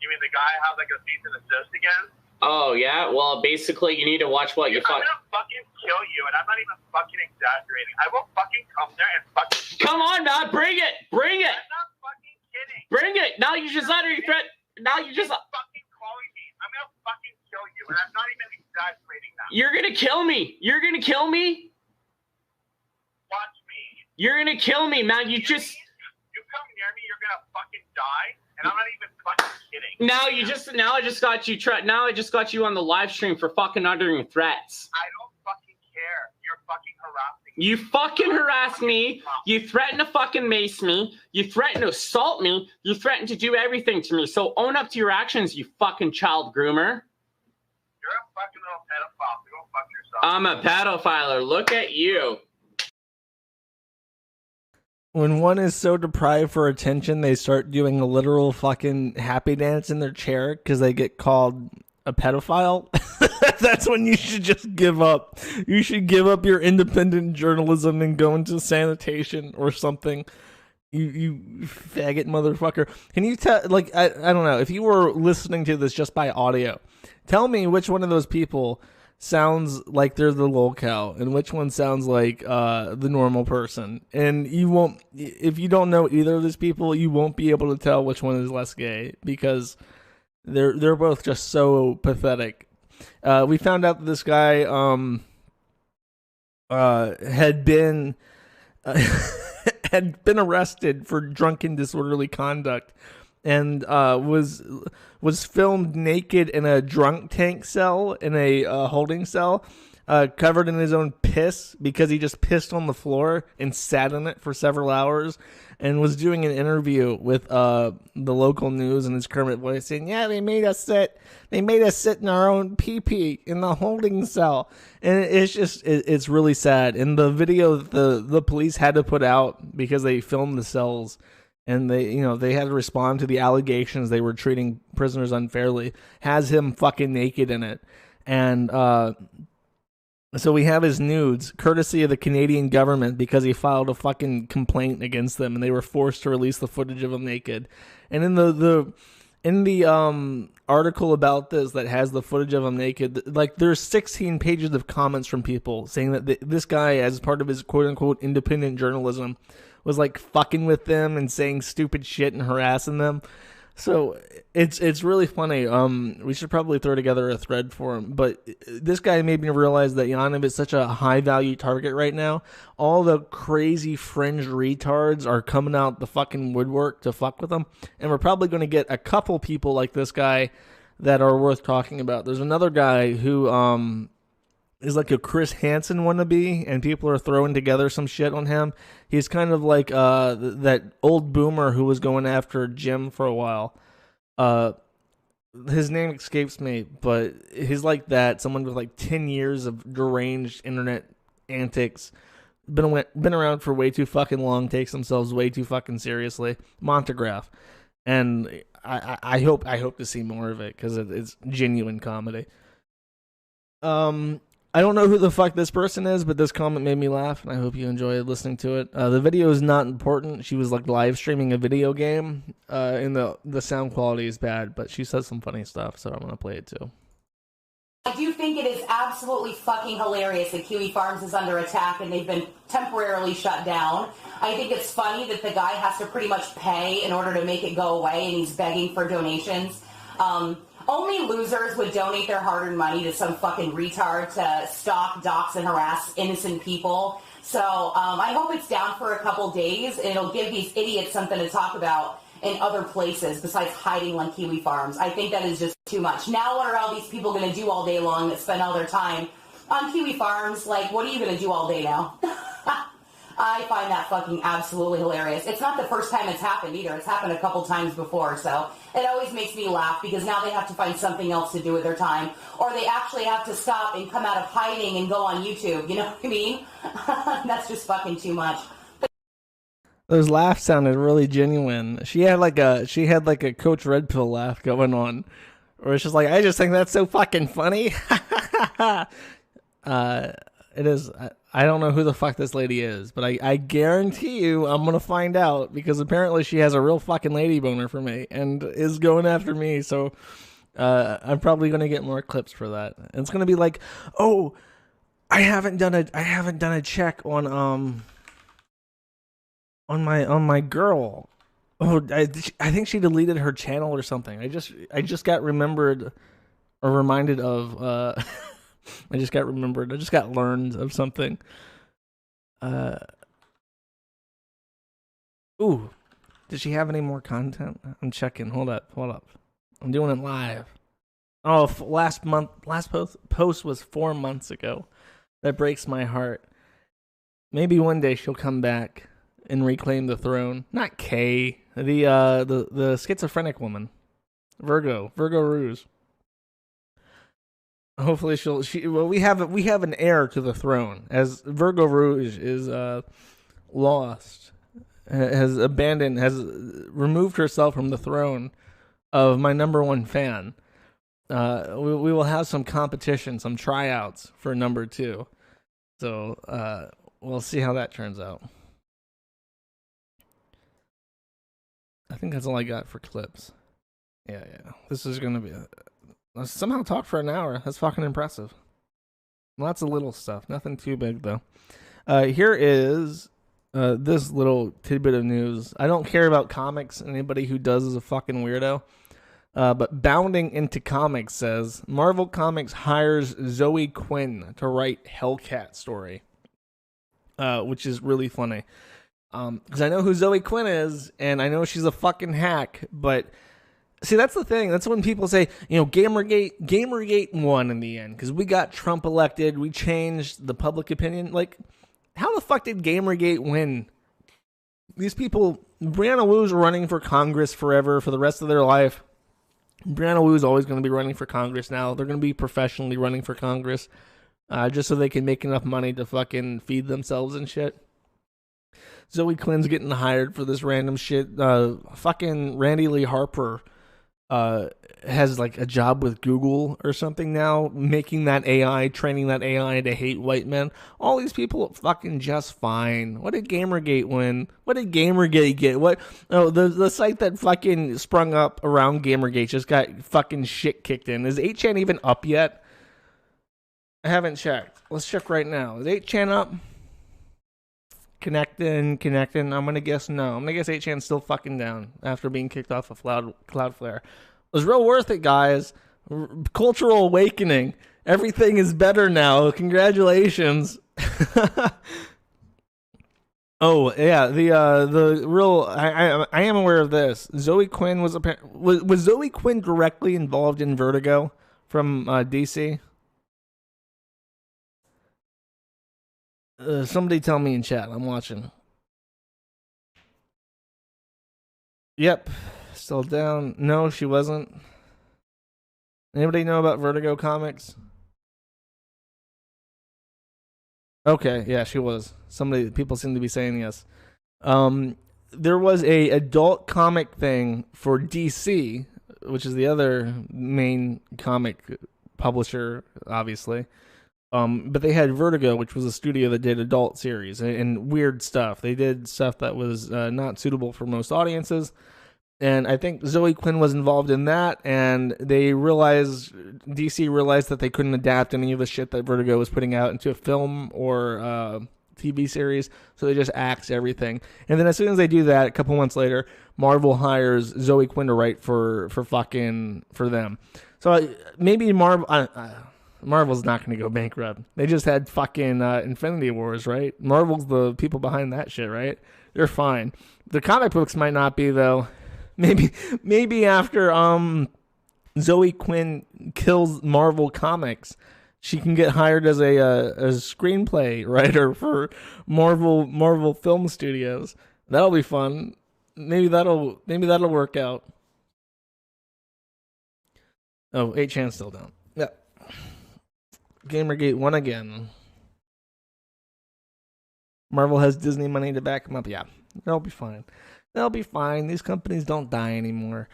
You mean the guy who has like a cease and desist again? Oh, yeah? Well, basically, you need to watch what you fuck. I'm gonna fucking kill you, and I'm not even fucking exaggerating. I will fucking come there and fucking... Come on, man. Bring it. Bring it. I'm not fucking kidding. Bring it. Now you just let her threat. Now you just... fucking calling me. I'm gonna fucking kill you, and I'm not even exaggerating now. You're gonna kill me. You're gonna kill me? Watch me. You're gonna kill me, man. You just... You come near me, you're gonna fucking die, and I'm not even fucking kidding. Now I just got you on the live stream for fucking uttering threats. I don't fucking care. You're fucking harassing me. You fucking harass me. You threaten to fucking mace me. You threaten to assault me. You threaten to do everything to me. So own up to your actions, you fucking child groomer. You're a fucking little pedophile. So go fuck yourself. I'm a pedophiler. Look at you. When one is so deprived for attention, they start doing a literal fucking happy dance in their chair because they get called a pedophile. That's when you should just give up. You should give up your independent journalism and go into sanitation or something. You faggot motherfucker. Can you tell, like, I don't know, if you were listening to this just by audio, tell me which one of those people sounds like they're the lolcow and which one sounds like the normal person. And you won't, if you don't know either of these people, you won't be able to tell which one is less gay because they're both just so pathetic. We found out that this guy had been had been arrested for drunken disorderly conduct and was filmed naked in a drunk tank cell, in a holding cell, covered in his own piss because he just pissed on the floor and sat in it for several hours, and was doing an interview with the local news in his Kermit voice saying, yeah, they made us sit in our own pee-pee in the holding cell. And it's really sad. And the video that the police had to put out because they filmed the cells and they had to respond to the allegations they were treating prisoners unfairly, has him fucking naked in it. And so we have his nudes, courtesy of the Canadian government, because he filed a fucking complaint against them, and they were forced to release the footage of him naked. And in the article about this that has the footage of him naked, like, there's 16 pages of comments from people saying that this guy, as part of his quote unquote independent journalism, was like fucking with them and saying stupid shit and harassing them. So it's really funny. We should probably throw together a thread for him. But this guy made me realize that Yaniv is such a high value target right now. All the crazy fringe retards are coming out the fucking woodwork to fuck with him, and we're probably going to get a couple people like this guy that are worth talking about. There's another guy who is like a Chris Hansen wannabe, and people are throwing together some shit on him. He's kind of like that old boomer who was going after Jim for a while. His name escapes me, but he's like that. Someone with like 10 years of deranged internet antics. Been around for way too fucking long, takes themselves way too fucking seriously. Montegraph. And I hope to see more of it because it's genuine comedy. I don't know who the fuck this person is, but this comment made me laugh, and I hope you enjoyed listening to it. The video is not important. She was like live streaming a video game, and the sound quality is bad, but she says some funny stuff, so I'm gonna play it too. I do think it is absolutely fucking hilarious that Kiwi Farms is under attack and they've been temporarily shut down. I think it's funny that the guy has to pretty much pay in order to make it go away, and he's begging for donations. Only losers would donate their hard-earned money to some fucking retard to stalk, dox, and harass innocent people. So I hope it's down for a couple days, and it'll give these idiots something to talk about in other places besides hiding on Kiwi Farms. I think that is just too much. Now what are all these people going to do all day long that spend all their time on Kiwi Farms? Like, what are you going to do all day now? I find that fucking absolutely hilarious. It's not the first time it's happened either. It's happened a couple times before, so it always makes me laugh because now they have to find something else to do with their time, or they actually have to stop and come out of hiding and go on YouTube. You know what I mean? That's just fucking too much. Those laughs sounded really genuine. She had like a Coach Red Pill laugh going on, where it's just like, I just think that's so fucking funny. It is. I don't know who the fuck this lady is, but I guarantee you I'm going to find out, because apparently she has a real fucking lady boner for me and is going after me. So I'm probably going to get more clips for that. And it's going to be like, oh, I haven't done a check on my girl. Oh, I think she deleted her channel or something. I just got remembered or reminded of I just got learned of something. Ooh, did she have any more content? I'm checking. Hold up. I'm doing it live. Oh, last post was 4 months ago. That breaks my heart. Maybe one day she'll come back and reclaim the throne. Not Kay, the schizophrenic woman, Virgo Ruse. Hopefully we have an heir to the throne, as Virgo Rouge is lost has removed herself from the throne of my number one fan. We will have some competition, some tryouts for number 2. So we'll see how that turns out. I think that's all I got for clips. Yeah. This is going to be... I somehow talked for an hour. That's fucking impressive. Lots of little stuff. Nothing too big, though. Here is this little tidbit of news. I don't care about comics. Anybody who does is a fucking weirdo. But Bounding Into Comics says, Marvel Comics hires Zoe Quinn to write Hellcat story. Which is really funny. Because I know who Zoe Quinn is, and I know she's a fucking hack, but... See, that's the thing. That's when people say, Gamergate won in the end because we got Trump elected. We changed the public opinion. Like, how the fuck did Gamergate win? These people, Brianna Wu's running for Congress forever for the rest of their life. Brianna Wu's always going to be running for Congress now. They're going to be professionally running for Congress just so they can make enough money to fucking feed themselves and shit. Zoe Quinn's getting hired for this random shit. Fucking Randy Lee Harper has like a job with Google or something now, making that AI, training that AI to hate white men. All these people are fucking just fine. What did Gamergate win? What did Gamergate get? The site that fucking sprung up around Gamergate just got fucking shit kicked in. Is 8chan even up yet? I haven't checked. Let's check right now. Is 8chan up? Connecting. I'm gonna guess no. I'm gonna guess 8chan's still fucking down after being kicked off of Cloudflare. It was real worth it, guys. Cultural awakening. Everything is better now. Congratulations. Oh yeah, the real. I am aware of this. Zoe Quinn was Zoe Quinn directly involved in Vertigo from DC? Somebody tell me in chat. I'm watching. Yep. Still down. No, she wasn't. Anybody know about Vertigo Comics? Okay, yeah, she was. People seem to be saying yes. There was a adult comic thing for DC, which is the other main comic publisher, obviously. But they had Vertigo, which was a studio that did adult series and weird stuff. They did stuff that was not suitable for most audiences. And I think Zoe Quinn was involved in that, and DC realized that they couldn't adapt any of the shit that Vertigo was putting out into a film or TV series, so they just axed everything. And then as soon as they do that, a couple months later, Marvel hires Zoe Quinn to write for them. So maybe Marvel's not going to go bankrupt. They just had fucking Infinity Wars, right? Marvel's the people behind that shit, right? They're fine. The comic books might not be, though. Maybe after Zoe Quinn kills Marvel Comics, she can get hired as a screenplay writer for Marvel Film Studios. That'll be fun. Maybe that'll work out. Oh, 8chan still down. Yeah. Gamergate won again. Marvel has Disney money to back them up. Yeah, they'll be fine. They'll be fine. These companies don't die anymore.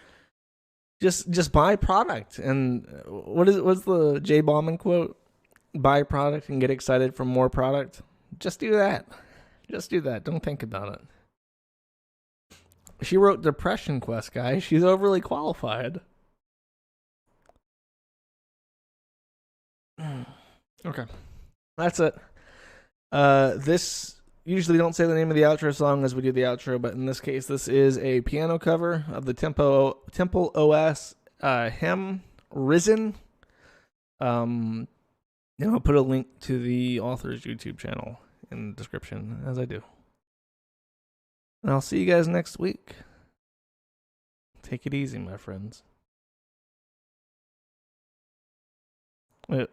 Just buy product. And what's the Jay Bauman quote? Buy product and get excited for more product. Just do that. Just do that. Don't think about it. She wrote Depression Quest, guys. She's overly qualified. Okay. That's it. This usually don't say the name of the outro song as we do the outro, but in this case, this is a piano cover of the Temple OS hymn Risen. And I'll put a link to the author's YouTube channel in the description, as I do. And I'll see you guys next week. Take it easy, my friends. Wait.